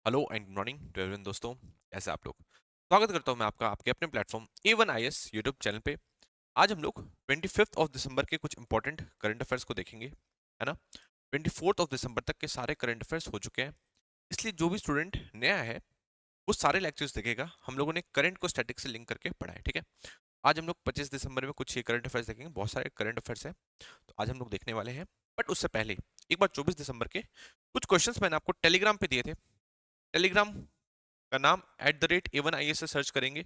Hello and good morning to everyone दोस्तों। कैसे आप लोग? स्वागत करता हूं मैं आपका आपके अपने प्लेटफॉर्म A1IS यूट्यूब चैनल पे। आज हम लोग 25th ऑफ दिसंबर के कुछ इंपॉर्टेंट करंट अफेयर्स को देखेंगे, है ना। 24th ऑफ दिसंबर तक के सारे करंट अफेयर्स हो चुके हैं, इसलिए जो भी स्टूडेंट नया है वो सारे लेक्चर्स देखेगा। हम लोगों ने करंट को स्टैटिक से लिंक करके पढ़ा है, ठीक है। आज हम लोग 25 दिसंबर में कुछ ये करंट अफेयर्स देखेंगे, बहुत सारे करंट अफेयर्स हैं तो आज हम लोग देखने वाले हैं। बट उससे पहले एक बार 24 दिसंबर के कुछ क्वेश्चंस मैंने आपको टेलीग्राम पे दिए थे। टेलीग्राम का नाम @A1IS से सर्च करेंगे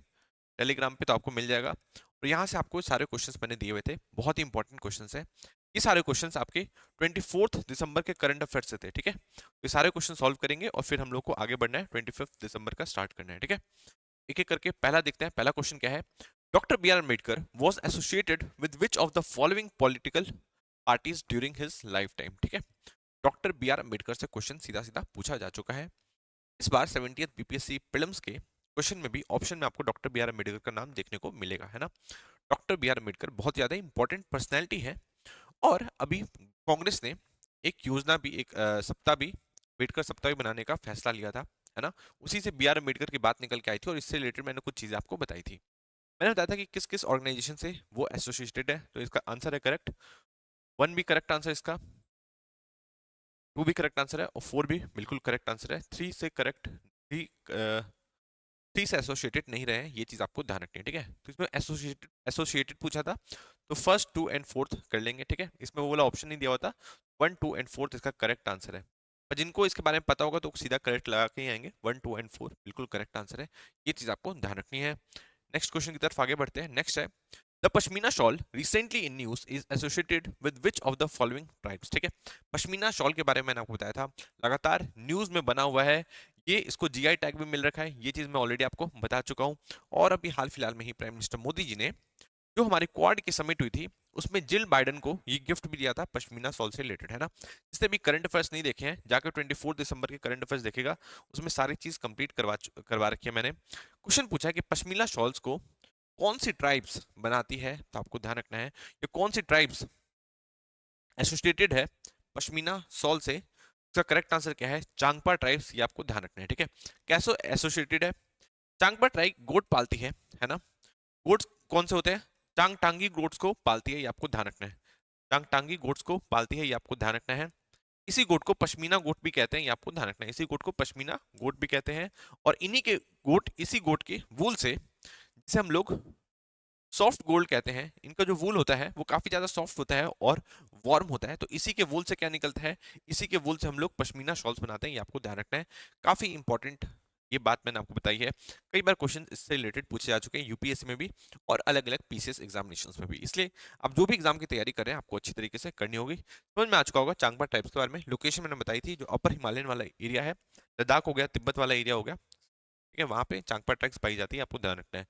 टेलीग्राम पे तो आपको मिल जाएगा, और यहाँ से आपको सारे क्वेश्चंस मैंने दिए हुए थे, बहुत ही इंपॉर्टेंट क्वेश्चंस हैं। ये सारे क्वेश्चंस आपके 24th दिसंबर के करंट अफेयर्स से थे, ठीक है। ये सारे क्वेश्चन सॉल्व करेंगे और फिर हम लोग को आगे बढ़ना है, 25 दिसंबर का स्टार्ट करना है, ठीक है। एक एक करके पहला देखते हैं। पहला क्वेश्चन क्या है? Doctor B R Ambedkar was associated with which of the following political parties during his life time, ठीक है। डॉक्टर बी आर अम्बेडकर से क्वेश्चन सीधा सीधा पूछा जा चुका है। इस बार 70th बीपीएससी प्रीलिम्स के क्वेश्चन में भी ऑप्शन में आपको डॉक्टर बी आर अम्बेडकर का नाम देखने को मिलेगा, है ना। डॉक्टर बी आर अम्बेडकर बहुत ज्यादा इंपॉर्टेंट पर्सनैलिटी है, और अभी कांग्रेस ने एक योजना भी, एक सप्ताह भी, अम्बेडकर सप्ताह भी बनाने का फैसला लिया था, है ना। उसी से बी आर अम्बेडकर की बात निकल के आई थी, और इससे रिलेटेड मैंने कुछ चीजें आपको बताई थी। मैंने बताया था कि किस किस ऑर्गेनाइजेशन से वो एसोसिएटेड है, तो इसका आंसर है करेक्ट। 1 भी करेक्ट आंसर इसका, 2 भी करेक्ट आंसर है, और 4 भी बिल्कुल करेक्ट आंसर है। 3 से करेक्ट, 3 से एसोसिएटेड नहीं रहे हैं, ये चीज आपको ध्यान रखनी है, ठीक है। तो इसमें एसोसिएटेड एसोसिएटेड पूछा था, तो फर्स्ट 2 एंड फोर्थ कर लेंगे, ठीक है। इसमें वो वाला ऑप्शन नहीं दिया होता, 1 2 एंड फोर्थ इसका करेक्ट आंसर है। और जिनको इसके बारे में पता होगा तो सीधा करेक्ट लगा के ही आएंगे, 1 2 एंड 4 बिल्कुल करेक्ट आंसर है। ये चीज आपको ध्यान रखनी है। नेक्स्ट क्वेश्चन की तरफ आगे बढ़ते हैं। नेक्स्ट है, the pashmina shawl recently in news is associated with which of the following tribes, ठीक है। पश्मीना शॉल के बारे में मैंने आपको बताया था, लगातार न्यूज में बना हुआ है। ये इसको जीआई टैग भी मिल रखा है, ये चीज मैं ऑलरेडी आपको बता चुका हूँ। और अभी हाल फिलहाल में ही प्राइम मिनिस्टर मोदी जी ने, जो हमारी क्वाड की समिट हुई थी, उसमें जिल बाइडन को ये गिफ्ट भी दिया था पश्मीना शॉल से रिलेटेड, है ना। जिसने भी करंट अफेयर्स नहीं देखे हैं, जाकर 24 दिसंबर के करंट अफेयर्स देखेगा, उसमें सारी चीज कंप्लीट करवा रखी है मैंने। क्वेश्चन पूछा है कि पश्मीना शॉल्स को कौन सी ट्राइब्स बनाती है, तो आपको ध्यान रखना है ये कौन सी ट्राइब्स एसोसिएटेड है पश्मीना शॉल से। इसका करेक्ट आंसर क्या है? चांगपा ट्राइब्स, ये आपको ध्यान रखना है, ठीक है। कैसे एसोसिएटेड है? चांगपा ट्राइब गोट पालती है ना। गोट्स कौन से होते हैं? चांगटांगी गोट्स को पालती है, ये आपको ध्यान रखना है। चांगटांगी गोट्स को पालती है, ये आपको ध्यान रखना है। इसी गोट को पश्मीना गोट भी कहते हैं, ये आपको ध्यान रखना है। इसी गोट को पश्मीना गोट भी कहते हैं, और इन्हीं के गोट, इसी गोट के वूल से, जिसे हम लोग सॉफ्ट गोल्ड कहते हैं, इनका जो वूल होता है वो काफी ज्यादा सॉफ्ट होता है और वार्म होता है। तो इसी के वूल से क्या निकलता है? इसी के वूल से हम लोग पश्मीना शॉल्स बनाते हैं, ये आपको ध्यान रखना है। काफी इंपॉर्टेंट ये बात मैंने आपको बताई है। कई बार क्वेश्चन इससे रिलेटेड पूछे जा चुके हैं यूपीएससी में भी, और अलग अलग पीसीएस एग्जामिनेशंस में भी, इसलिए आप जो भी एग्जाम की तैयारी कर रहे हैं आपको अच्छी तरीके से करनी होगी। समझ में आ चुका होगा चांगपा टाइप्स के बारे में। लोकेशन मैंने बताई थी, जो अपर हिमालयन वाला एरिया है, लद्दाख हो गया, तिब्बत वाला एरिया हो गया, ठीक है, वहां पे चांगपा ट्राइब्स पाई जाती है, आपको ध्यान रखना है।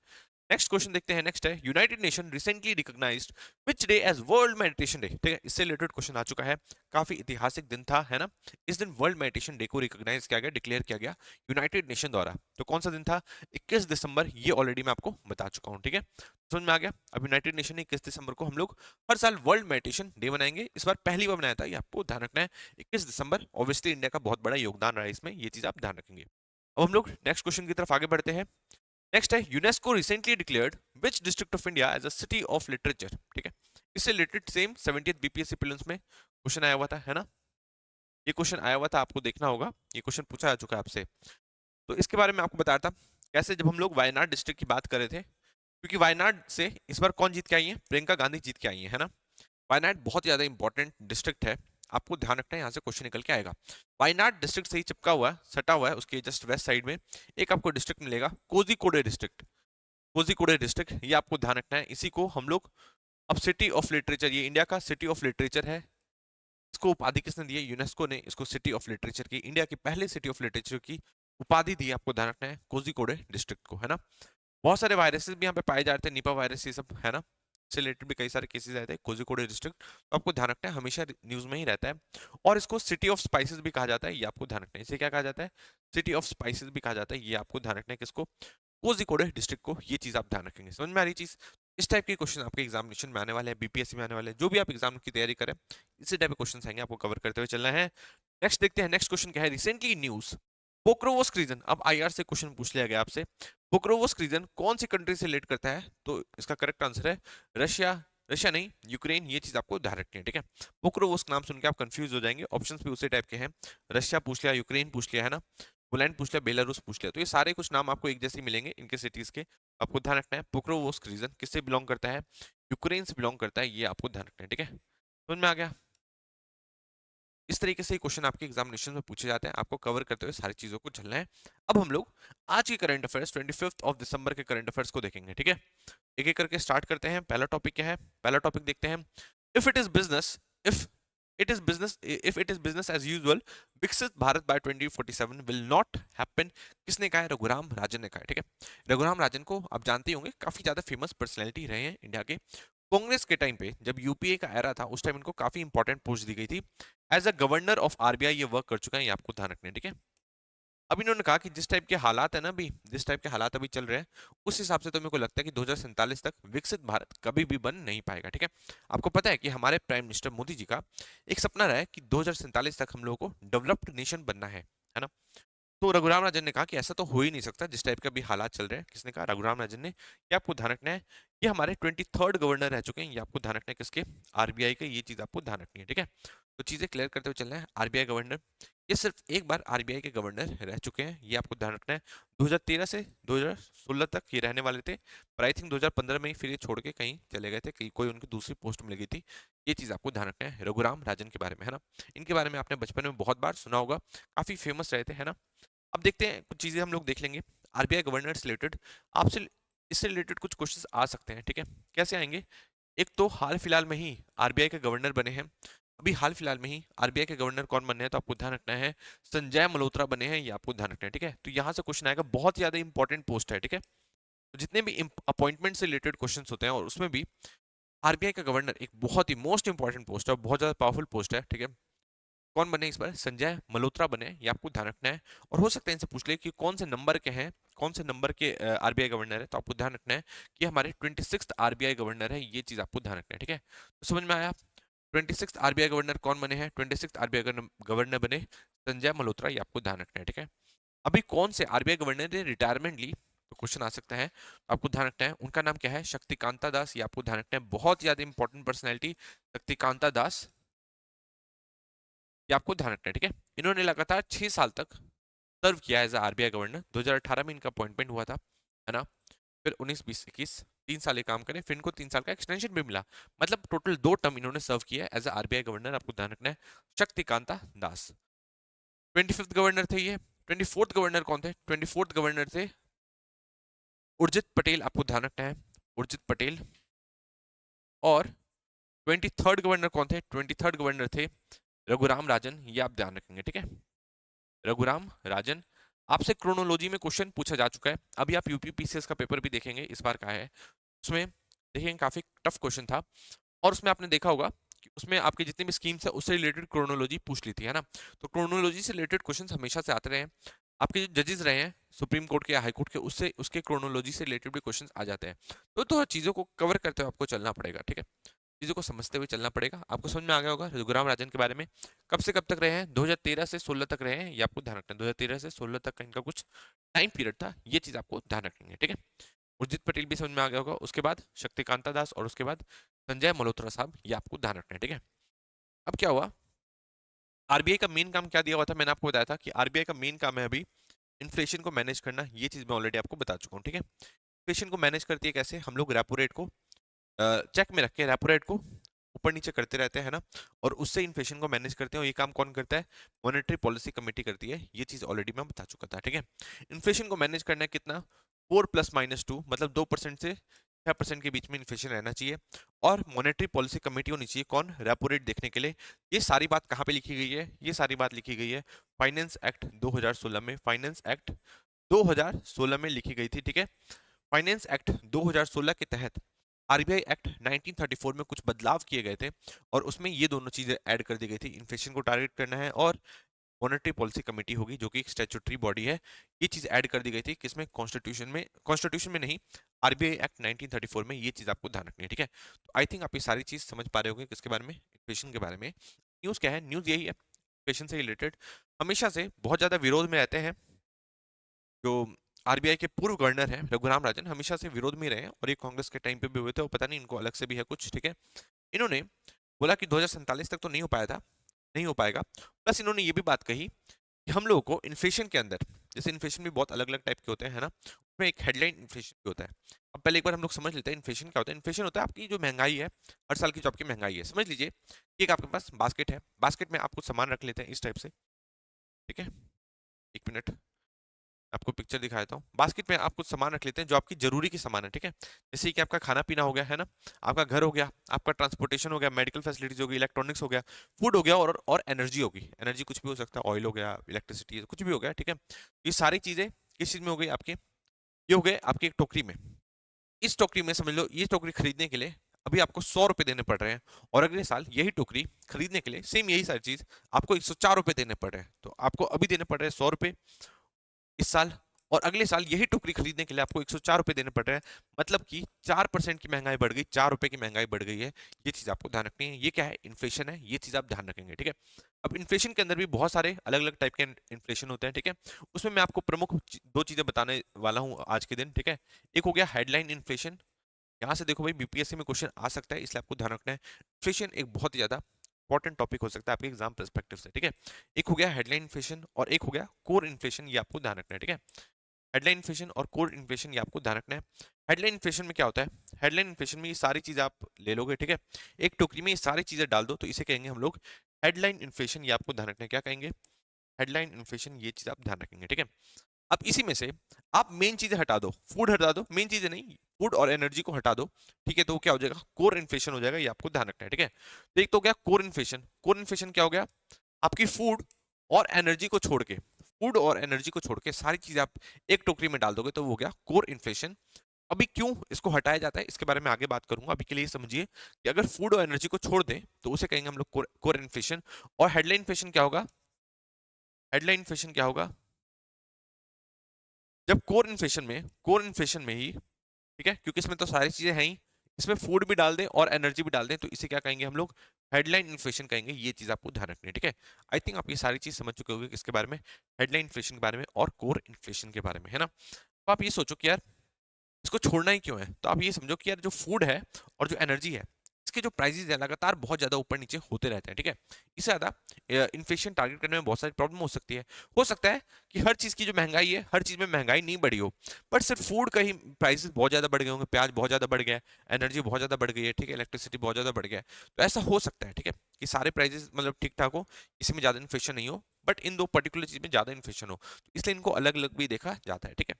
नेक्स्ट क्वेश्चन देखते हैं। नेक्स्ट है, united nation recently recognised which day as world meditation day, ठीक है। इससे रिलेटेड क्वेश्चन आ चुका है, काफी ऐतिहासिक दिन था, है ना। इस दिन वर्ल्ड मेडिटेशन डे को रिकॉग्नाइज किया गया, डिक्लेयर किया गया यूनाइटेड नेशन द्वारा। तो कौन सा दिन था? 21 दिसंबर, ये ऑलरेडी मैं आपको बता चुका हूँ, ठीक है। समझ में आ गया। अब यूनाइटेड नेशन ने 21 दिसंबर को हम लोग हर साल वर्ल्ड मेडिटेशन डे मनाएंगे, इस बार पहली बार मनाया था, ये आपको ध्यान रखना है। 21 दिसंबर, ऑब्वियसली इंडिया का बहुत बड़ा योगदान रहा है इसमें, ये चीज आप ध्यान रखेंगे। अब हम लोग नेक्स्ट क्वेश्चन की तरफ आगे बढ़ते हैं। नेक्स्ट है, UNESCO recently declared which district of India as a city of literature, ठीक है। इससे related same 70th BPSC prelims में क्वेश्चन आया हुआ था, है ना। ये क्वेश्चन आया हुआ था, आपको देखना होगा, ये क्वेश्चन पूछा जा चुका है आपसे। तो इसके बारे में आपको बताया था कैसे, जब हम लोग वायनाड डिस्ट्रिक्ट की बात कर रहे थे, क्योंकि वायनाड से इस बार कौन जीत के आई है? प्रियंका गांधी जीत के आई है ना। वायनाड बहुत ज्यादा इंपॉर्टेंट डिस्ट्रिक्ट है, आपको ध्यान रखना है, यहाँ से क्वेश्चन निकल के आएगा। वायनाड डिस्ट्रिक्ट से ही चिपका हुआ है, सटा हुआ है, उसके जस्ट वेस्ट साइड में एक आपको डिस्ट्रिक्ट मिलेगा, कोझिकोडे डिस्ट्रिक्ट। कोझिकोडे डिस्ट्रिक्ट, ये आपको ध्यान रखना है। इसी को हम लोग अब सिटी ऑफ लिटरेचर, ये इंडिया का सिटी ऑफ लिटरेचर है। इसको उपाधि किसने दी है? यूनेस्को ने इसको सिटी ऑफ लिटरेचर की, इंडिया की पहले सिटी ऑफ लिटरेचर की उपाधि दी है, आपको ध्यान रखना है, कोझिकोडे डिस्ट्रिक्ट को, है ना। बहुत सारे वायरसेस भी यहाँ पे पाए जाते हैं, निपा वायरस, ये सब, है ना। इससे रिलेटेड भी कई सारे केसेस आए थे, कोझिकोडे डिस्ट्रिक्ट, तो आपको ध्यान रखना है, हमेशा न्यूज में ही रहता है। और इसको सिटी ऑफ स्पाइसेस भी कहा जाता है, ये आपको ध्यान रखना है। इसे क्या कहा जाता है? सिटी ऑफ स्पाइसेस भी कहा जाता है, ये आपको ध्यान रखना है। किसको? कोझिकोडे डिस्ट्रिक्ट को, ये चीज आप ध्यान रखेंगे। समझ में आ रही चीज? इस टाइप के क्वेश्चन आपके एग्जामिनेशन में आने वाले हैं, बीपीएससी में आने वाले हैं, जो भी आप एग्जाम की तैयारी करें, इसी टाइप के क्वेश्चन आएंगे, आपको कवर करते हुए चलना है। नेक्स्ट देखते हैं। नेक्स्ट क्वेश्चन क्या है? रिसेंटली न्यूज पोक्रोवोस्क रीजन, अब आईआर से क्वेश्चन पूछ लिया गया आपसे, पोक्रोवोस्क रीजन कौन सी कंट्री से रिलेट करता है? तो इसका करेक्ट आंसर है रशिया, रशिया नहीं यूक्रेन, ये चीज आपको ध्यान रखनी है, ठीक है। पोक्रोवोस्क नाम सुन के आप कंफ्यूज हो जाएंगे, ऑप्शंस भी उसी टाइप के हैं, रशिया पूछ लिया, यूक्रेन पूछ लिया है ना, पोलैंड पूछ लिया, बेलारूस पूछ लिया, तो ये सारे कुछ नाम आपको एक जैसे ही मिलेंगे इनके सिटीज के, आपको ध्यान रखना है। पोक्रोवोस्क रीजन किससे बिलोंग करता है? यूक्रेन से बिलोंग करता है, ये आपको ध्यान रखना है, ठीक है। समझ में आ गया? इस तरीके से क्वेश्चन आपके एग्जामिनेशन में पूछे जाते हैं, आपको कवर करते हुए सारी चीजों को झेलना है। अब हम लोग आज की करंट अफेयर्स 25 दिसंबर के करंट अफेयर्स को देखेंगे, ठीक है। एक एक करके स्टार्ट करते हैं। पहला टॉपिक क्या है? पहला टॉपिक देखते हैं, if it is business if if it is business as usual Viksit Bharat by 2047 will not happen. किसने कहा है? रघुराम राजन ने कहा है, ठीक है। रघुराम राजन को आप जानते होंगे, काफी ज्यादा फेमस पर्सनैलिटी रहे हैं इंडिया के। कांग्रेस के टाइम पे जब यूपीए का एरा था, उस टाइम इनको काफी इंपॉर्टेंट पोस्ट दी गई थी। As a governor of RBI ये वर्क कर चुका है, ये आपको ध्यान रखना है, ठीक है। अब इन्होंने कहा कि जिस टाइप के हालात है ना अभी, जिस टाइप के हालात अभी चल रहे हैं, उस हिसाब से तो मेरे को लगता है कि 2047 तक विकसित भारत कभी भी बन नहीं पाएगा, ठीक है। आपको पता है कि हमारे प्राइम मिनिस्टर मोदी जी का एक सपना रहा है कि 2047 तक हम लोगों को डेवलप्ड नेशन बनना है ना। तो रघुराम राजन ने कहा कि ऐसा तो हो ही नहीं सकता जिस टाइप के अभी हालात चल रहे हैं। किसने कहा? रघुराम राजन ने। ये आपको ध्यान रखना है। ये हमारे 23rd गवर्नर रह चुके हैं, ये आपको ध्यान रखना है किसके? आरबीआई के, ये चीज आपको ध्यान रखनी है, ठीक है। तो चीजें क्लियर करते हुए चलना है। आरबीआई गवर्नर, ये सिर्फ एक बार आरबीआई के गवर्नर रह चुके हैं, ये आपको ध्यान रखना है। 2013 से 2016 तक ये रहने वाले थे, पर आई थिंक 2015 में ही फिर ये छोड़ के कहीं चले गए थे, कहीं कोई उनकी दूसरी पोस्ट मिल गई थी। ये चीज आपको ध्यान रखना है रघुराम राजन के बारे में, है ना। इनके बारे में आपने बचपन में बहुत बार सुना होगा, काफी फेमस रहे थे, है ना। अब देखते हैं, कुछ चीजें हम लोग देख लेंगे आरबीआई गवर्नर से रिलेटेड। आपसे इससे रिलेटेड कुछ क्वेश्चंस आ सकते हैं, ठीक है। कैसे आएंगे? एक तो हाल फिलहाल में ही आरबीआई के गवर्नर बने हैं, अभी हाल फिलहाल में ही आरबीआई के गवर्नर कौन बने हैं? तो आपको ध्यान रखना है संजय मल्होत्रा बने हैं, ये आपको ध्यान रखना है, ठीक है। तो यहाँ से क्वेश्चन आएगा, बहुत ज्यादा इंपॉर्टेंट पोस्ट है, ठीक है। तो जितने भी अपॉइंटमेंट से रिलेटेड क्वेश्चन होते हैं, और उसमें भी आरबीआई का गवर्नर एक बहुत ही मोस्ट इंपॉर्टेंट पोस्ट है, बहुत ज्यादा पावरफुल पोस्ट है, ठीक है। कौन बने इस बार? संजय मल्होत्रा बने, ये आपको ध्यान रखना है। और हो सकता है इनसे पूछ ले कि कौन से नंबर के हैं, कौन से नंबर के आरबीआई गवर्नर है, तो आपको ध्यान रखना है कि हमारे 26th आरबीआई गवर्नर है, ये चीज आपको ध्यान रखना है, ठीक है। तो समझ में आया? 26th आरबीआई गवर्नर कौन बने हैं? 26th आरबीआई गवर्नर बने संजय मल्होत्रा, ये आपको ध्यान रखना है, ठीक है। अभी कौन से आरबीआई गवर्नर ने रिटायरमेंट ली? तो क्वेश्चन आ सकता है, आपको ध्यान रखना है उनका नाम क्या है? शक्तिकांता दास, ये आपको ध्यान रखना है, बहुत ज्यादा इंपॉर्टेंट पर्सनैलिटी शक्तिकांता दास, ये आपको ध्यान रखना है, ठीक है। इन्होंने लगातार 6 साल तक सर्व किया एज आरबीआई गवर्नर। 2018 में इनका अपॉइंटमेंट हुआ था, है ना। फिर 19, 20, 21 3 साल ये काम करे, फिर इनको 3 साल का एक्सटेंशन भी मिला। मतलब टोटल 2 टर्म इन्होंने सर्व किया एज आरबीआई गवर्नर, आपको ध्यान रखना है शक्तिकांता दास। 25th गवर्नर थे ये। 24th गवर्नर कौन थे? 24th गवर्नर थे उर्जित पटेल, आपको ध्यान रखना है उर्जित पटेल। और 23rd गवर्नर कौन थे? 23rd गवर्नर थे रघुराम राजन, ये आप ध्यान रखेंगे, ठीक है। रघुराम राजन। आपसे क्रोनोलॉजी में क्वेश्चन पूछा जा चुका है, अभी आप यूपीपीसीएस का पेपर भी देखेंगे इस बार का है, उसमें देखेंगे काफी टफ क्वेश्चन था। और उसमें आपने देखा होगा कि उसमें आपके जितने भी स्कीम्स है उससे रिलेटेड क्रोनोलॉजी पूछ ली थी, है ना। तो क्रोनोलॉजी से रिलेटेड क्वेश्चन हमेशा से आते रहे हैं। आपके जो जजेस रहे हैं सुप्रीम कोर्ट के या हाई कोर्ट के, उससे उसके क्रोनोलॉजी से रिलेटेड भी क्वेश्चन आ जाते हैं। तो चीजों को कवर करते हुए आपको चलना पड़ेगा, ठीक है। चीजों को समझते हुए चलना पड़ेगा। आपको समझ में आ गया होगा रघुराम राजन के बारे में, कब से कब तक रहे हैं? 2013 से 16 तक रहे हैं, ये आपको ध्यान रखना है। 2013 से 16 तक का इनका कुछ टाइम पीरियड था, ये चीज आपको ध्यान रखेंगे, ठीक है। उर्जित पटेल भी समझ में आ गया होगा, उसके बाद शक्तिकांता दास, और उसके बाद संजय मल्होत्रा साहब, ये आपको ध्यान रखना है, ठीक है। अब क्या हुआ? आरबीआई का मेन काम क्या दिया हुआ था? मैंने आपको बताया था कि आरबीआई का मेन काम है अभी इन्फ्लेशन को मैनेज करना, ये चीज मैं ऑलरेडी आपको बता चुका हूँ, ठीक है। इन्फ्लेशन को मैनेज करती है कैसे? हम लोग रेपो रेट को चेक में रख के रेपो रेट को ऊपर नीचे करते रहते हैं ना, और उससे इन्फ्लेशन को मैनेज करते हैं। और ये काम कौन करता है? मॉनेटरी पॉलिसी कमेटी करती है, ये चीज ऑलरेडी मैं बता चुका था, ठीक है। इन्फ्लेशन को मैनेज करना है कितना? 4 + -2, मतलब 2% से 6% के बीच में इन्फ्लेशन रहना चाहिए। और मॉनेटरी पॉलिसी कमेटी होनी चाहिए कौन? रेपो रेट देखने के लिए। ये सारी बात कहाँ पे लिखी गई है? ये सारी बात लिखी गई है फाइनेंस एक्ट 2016 में, फाइनेंस एक्ट 2016 में लिखी गई थी, ठीक है। फाइनेंस एक्ट 2016 के तहत आरबीआई एक्ट 1934 में कुछ बदलाव किए गए थे, और उसमें ये दोनों चीजें ऐड कर दी गई थी, इन्फ्लेशन को टारगेट करना है और मॉनेटरी पॉलिसी कमेटी होगी जो कि एक स्टैट्यूटरी बॉडी है। ये चीज ऐड कर दी गई थी किसमें? कॉन्स्टिट्यूशन में नहीं, आरबीआई एक्ट 1934 में, ये चीज आपको ध्यान रखनी है, ठीक है। तो आई थिंक आप ये सारी चीज समझ पा रहे होंगे किसके बारे में? इन्फ्लेशन के बारे में। न्यूज क्या है? न्यूज यही है, इन्फ्लेशन से रिलेटेड हमेशा से बहुत ज्यादा विरोध में रहते हैं जो आरबीआई के पूर्व गवर्नर हैं रघुराम राजन, हमेशा से विरोध में रहे हैं और ये कांग्रेस के टाइम पे भी हुए थे, और पता नहीं इनको अलग से भी है कुछ, ठीक है। इन्होंने बोला कि 2047 तक तो नहीं हो पाया था, नहीं हो पाएगा। प्लस इन्होंने ये भी बात कही कि हम लोगों को इन्फ्लेशन के अंदर, जैसे इन्फ्लेशन भी बहुत अलग अलग टाइप के होते हैं, है ना, उसमें एक हेडलाइन इन्फ्लेशन भी होता है। अब पहले एक बार हम लोग समझ लेते हैं इन्फ्लेशन क्या होता है। इन्फ्लेशन होता है आपकी जो महंगाई है, हर साल की जो आपकी महंगाई है। समझ लीजिए कि एक आपके पास बास्केट है, बास्केट में आप कुछ सामान रख लेते हैं इस टाइप से, ठीक है। एक मिनट, आपको पिक्चर दिखा देता हूँ। बास्केट में आप कुछ सामान रख लेते हैं जो आपकी जरूरी की सामान है, ठीक है। जैसे कि आपका खाना पीना हो गया, है ना, आपका घर हो गया, आपका ट्रांसपोर्टेशन हो गया, मेडिकल फैसिलिटीज हो गई, इलेक्ट्रॉनिक्स हो गया, फूड हो गया, और एनर्जी होगी। एनर्जी कुछ भी हो सकता है, ऑयल हो गया, इलेक्ट्रिसिटी कुछ भी हो गया, ठीक है। ये सारी चीजें किस चीज में हो गई आपके, ये हो गए आपकी एक टोकरी में। इस टोकरी में समझ लो, ये टोकरी खरीदने के लिए अभी आपको 100 रुपए देने पड़ रहे हैं, और अगले साल यही टोकरी खरीदने के लिए सेम यही सारी चीज आपको 104 रुपए देने पड़ रहे हैं। तो आपको अभी देने पड़ रहे हैं 100 रुपए इस साल, और अगले साल यही टोकरी खरीदने के लिए आपको 104 रुपए देने पड़ रहे हैं। मतलब कि 4% की महंगाई बढ़ गई, 4 रुपए की महंगाई बढ़ गई है। ये चीज आपको ध्यान रखनी है। ये क्या है, इन्फ्लेशन है, ये चीज आप ध्यान रखेंगे, ठीक है। अब इन्फ्लेशन के अंदर भी बहुत सारे अलग अलग टाइप के इन्फ्लेशन होते हैं, ठीक है। उसमें मैं आपको प्रमुख दो चीजें बताने वाला हूँ आज के दिन, ठीक है। एक हो गया हेडलाइन इन्फ्लेशन, यहाँ से देखो भाई बीपीएससी में क्वेश्चन आ सकता है, इसलिए आपको ध्यान रखना है। इन्फ्लेशन एक बहुत ही ज्यादा इंपॉर्टेंट टॉपिक हो सकता है आपके एग्जाम पर्सपेक्टिव से, ठीक है। एक हो गया हेडलाइन इन्फ्लेशन और एक हो गया कोर इन्फ्लेशन, ये आपको ध्यान रखना है, ठीक है। हेडलाइन इन्फ्लेशन और कोर इन्फ्लेशन ये आपको ध्यान रखना है। हेडलाइन इन्फ्लेशन में क्या होता है, हेडलाइन इन्फ्लेशन में ये सारी चीजें आप ले लोगे, ठीक है। एक टोकरी में ये सारी चीजें डाल दो, तो इसे कहेंगे हम लोग हेडलाइन इन्फ्लेशन, ये आपको ध्यान रखना है। क्या कहेंगे, हेडलाइन इन्फ्लेशन, ये चीज आप ध्यान रखेंगे, ठीक है। अब इसी में से आप मेन चीजें हटा दो, फूड हटा दो, मेन चीजें नहीं, फूड और एनर्जी को हटा दो, ठीक है। तो वो क्या हो जाएगा, कोर इन्फ्लेशन हो जाएगा, ये आपको ध्यान रखना है, ठीक है। तो एक तो हो गया कोर इन्फ्लेशन। कोर इन्फ्लेशन क्या हो गया, आपकी फूड और एनर्जी को छोड़ के, फूड और एनर्जी को छोड़ के सारी चीजें आप एक टोकरी में डाल दोगे, तो वो हो गया कोर इन्फ्लेशन। अभी क्यों इसको हटाया जाता है इसके बारे में आगे बात करूंगा। अभी के लिए समझिए कि अगर फूड और एनर्जी को छोड़ दें तो उसे कहेंगे हम लोग कोर इन्फ्लेशन। और हेडलाइन इन्फ्लेशन क्या होगा, हेडलाइन इन्फ्लेशन क्या होगा, जब कोर इन्फ्लेशन में ही, ठीक है, क्योंकि इसमें तो सारी चीजें हैं ही, इसमें फूड भी डाल दें और एनर्जी भी डाल दें, तो इसे क्या कहेंगे हम लोग, हेडलाइन इन्फ्लेशन कहेंगे। ये चीज आपको ध्यान रखनी है, ठीक है। आई थिंक आप ये सारी चीज समझ चुके होंगे किसके बारे में, हेडलाइन इन्फ्लेशन के बारे में और कोर इन्फ्लेशन के बारे में, है ना। तो आप ये सोचो कि यार इसको छोड़ना ही क्यों है, तो आप ये समझो कि यार जो फूड है और जो एनर्जी है, इसके जो प्राइसेस है लगातार बहुत ज्यादा ऊपर नीचे होते रहते हैं, ठीक है। इससे ज्यादा इन्फ्लेशन टारगेट करने में बहुत सारी प्रॉब्लम हो सकती है। हो सकता है कि हर चीज की जो महंगाई है, हर चीज में महंगाई नहीं बढ़ी हो, बट सिर्फ फूड का ही प्राइसेस बहुत ज्यादा बढ़ गए होंगे, प्याज बहुत ज्यादा बढ़ गया है, एनर्जी बहुत ज्यादा बढ़ गई है, ठीक है, इलेक्ट्रिसिटी बहुत ज्यादा बढ़ गया है। तो ऐसा हो सकता है, ठीक है, कि सारे प्राइसेस मतलब ठीक ठाक हो, इसी में ज्यादा इन्फ्लेशन नहीं हो, बट इन दो पर्टिकुलर चीज में ज्यादा इन्फ्लेशन हो, तो इसलिए इनको अलग अलग भी देखा जाता है, ठीक है।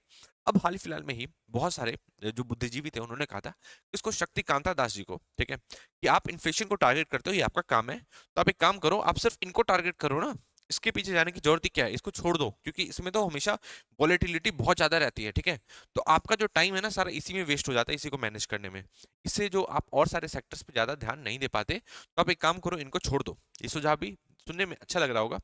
अब हाल ही फिलहाल में ही बहुत सारे जो बुद्धिजीवी थे उन्होंने कहा था इसको, शक्तिकांता दास जी को, ठीक है, कि आप इन्फ्लेशन को टारगेट करते हो, ये आपका काम है, तो आप एक काम करो, आप सिर्फ इनको टारगेट करो ना, इसके पीछे जाने की जरूरत ही क्या है, इसको छोड़ दो, क्योंकि इसमें तो हमेशा वॉलेटिलिटी बहुत ज्यादा रहती है, ठीक है। तो आपका जो टाइम है ना सारा इसी में वेस्ट हो जाता है, इसी को मैनेज करने में। इससे जो आप और सारे सेक्टर्स पे ज्यादा ध्यान नहीं दे पाते, तो आप एक काम करो, इनको छोड़ दो। ये सुझाव भी सुनने में अच्छा लग रहा होगा,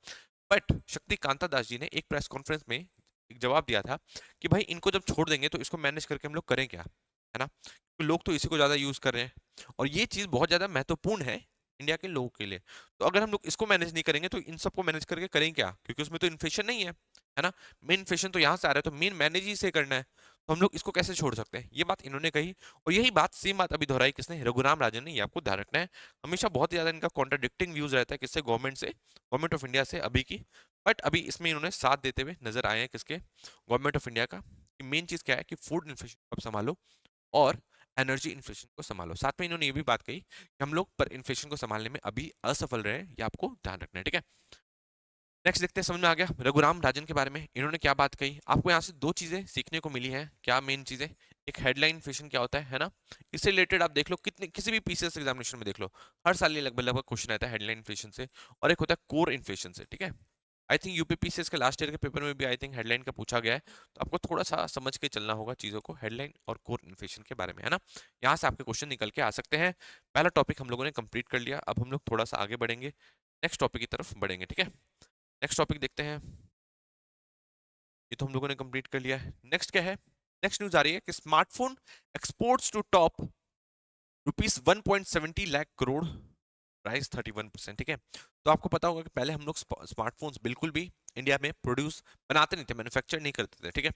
बट शक्तिकांता दास जी ने एक प्रेस कॉन्फ्रेंस में एक जवाब दिया था कि भाई इनको जब छोड़ देंगे तो इसको मैनेज करके हम लोग करें क्या, है ना, क्योंकि लोग तो इसी को ज्यादा यूज कर रहे हैं, और ये चीज बहुत ज्यादा महत्वपूर्ण है इंडिया के लोगों के लिए। तो अगर हम लोग इसको मैनेज नहीं करेंगे तो इन सबको मैनेज करके करें क्या, क्योंकि उसमें तो इन्फ्लेशन नहीं है ना। मेन इन्फ्लेशन तो यहाँ से आ रहा है, तो मेन मैनेज ही से करना है, तो हम लोग इसको कैसे छोड़ सकते हैं, ये बात इन्होंने कही। और यही बात सेम बात अभी दोहराई किसने, रघुराम राजन ने। ये आपको ध्यान रखना है, हमेशा बहुत ही ज्यादा इनका कॉन्ट्राडिक्टिंग व्यूज रहता है किससे, गवर्नमेंट से, गवर्नमेंट ऑफ इंडिया से अभी की। बट अभी इसमें इन्होंने साथ देते हुए नजर आए हैं किसके, गवर्नमेंट ऑफ इंडिया का, कि मेन चीज क्या है कि फूड इन्फ्लेशन को आप संभालो और एनर्जी इन्फ्लेशन को संभालो। साथ में इन्होंने ये भी बात कही कि हम लोग पर इन्फ्लेशन को संभालने में अभी असफल रहे हैं, ये आपको ध्यान रखना है, ठीक है। नेक्स्ट देखते हैं, समझ में आ गया रघुराम राजन के बारे में इन्होंने क्या बात कही। आपको यहाँ से दो चीजें सीखने को मिली हैं, क्या मेन चीजें, एक हेडलाइन इन्फ्लेशन क्या होता है ना, इससे रिलेटेड आप देख लो कितने किसी भी पीसीएस एग्जामिनेशन में देख लो, हर साल ये लगभग लगभग क्वेश्चन आता है हेडलाइन इन्फ्लेशन से, और एक होता है कोर इन्फ्लेशन से, ठीक है। आई थिंक यूपीपीसीएस के लास्ट ईयर के पेपर में भी आई थिंक हेडलाइन का पूछा गया है, तो आपको थोड़ा सा समझ के चलना होगा चीजों को, हेडलाइन और कोर इन्फ्लेशन के बारे में, है ना। यहाँ से आपके क्वेश्चन निकल के आ सकते हैं। पहला टॉपिक हम लोगों ने कंप्लीट कर लिया, अब हम लोग थोड़ा सा आगे बढ़ेंगे, नेक्स्ट टॉपिक की तरफ बढ़ेंगे, ठीक है। नेक्स्ट टॉपिक देखते हैं, ये तो हम लोगों ने कंप्लीट कर लिया है। नेक्स्ट क्या है, नेक्स्ट न्यूज आ रही है कि smartphone exports to top rupees 1.70 lakh crore price 31%, ठीक है। तो आपको पता होगा कि पहले हम लोग स्मार्टफोन्स बिल्कुल भी इंडिया में प्रोड्यूस बनाते नहीं थे, मैन्युफैक्चर नहीं करते थे, ठीक है।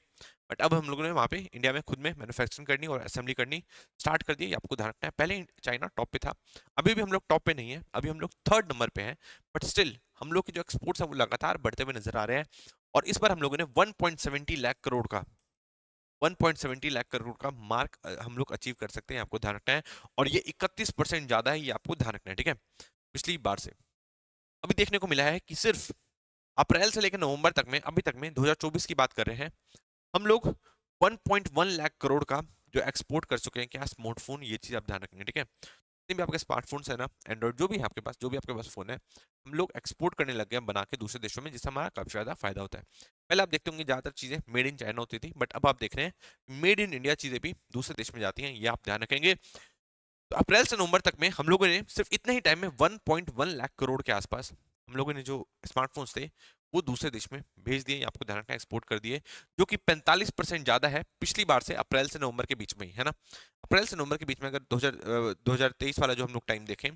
बट अब हम लोगों ने वहाँ पे इंडिया में खुद में मैन्युफैक्चरिंग करनी और असेंबली करनी स्टार्ट कर दी, ये आपको ध्यान रखना है। पहले चाइना टॉप पे था, अभी भी हम लोग टॉप पे नहीं है, अभी हम लोग थर्ड नंबर पे हैं, बट स्टिल हम लोग के जो एक्सपोर्ट्स हैं वो लगातार बढ़ते हुए नजर आ रहे हैं। और इस बार हम लोगों ने 1.70 लाख करोड़ का 1.70 लाख करोड़ का मार्क हम लोग अचीव कर सकते हैं, आपको ध्यान रखना है। और ये 31% ज्यादा है, ये आपको ध्यान रखना है, ठीक है, पिछली बार से। अभी देखने को मिला है कि सिर्फ अप्रैल से लेकर नवंबर तक में, अभी तक में 2024 की बात कर रहे हैं, हम लोग 1.1 लाख करोड़ का जो एक्सपोर्ट कर चुके हैं, क्या स्मार्टफोन, ये चीज आप ध्यान रखेंगे, ठीक है। जितने भी आपके स्मार्टफोन्स है ना, एंड्रॉइड जो भी है आपके पास, जो भी आपके पास फोन है, हम लोग एक्सपोर्ट करने लग गए हैं बना के दूसरे देशों में, जिससे हमारा काफी ज्यादा फायदा होता है। पहले आप देखते होंगे ज्यादातर चीजें मेड इन चाइना होती थी, बट अब आप देख रहे हैं मेड इन इंडिया चीजें भी दूसरे देश में जाती हैं, ये आप ध्यान रखेंगे। तो अप्रैल से नवंबर तक में हम लोगों ने सिर्फ इतने ही टाइम में 1.1 लाख करोड़ के आसपास हम लोगों ने जो स्मार्टफोन्स थे वो दूसरे देश में भेज दिए, आपको ध्यान रखना है, एक्सपोर्ट कर दिए, जो कि 45% ज्यादा है पिछली बार से, अप्रैल से नवंबर के बीच में ही, है ना। अप्रैल से नवंबर के बीच में अगर 2023 वाला जो हम लोग टाइम देखें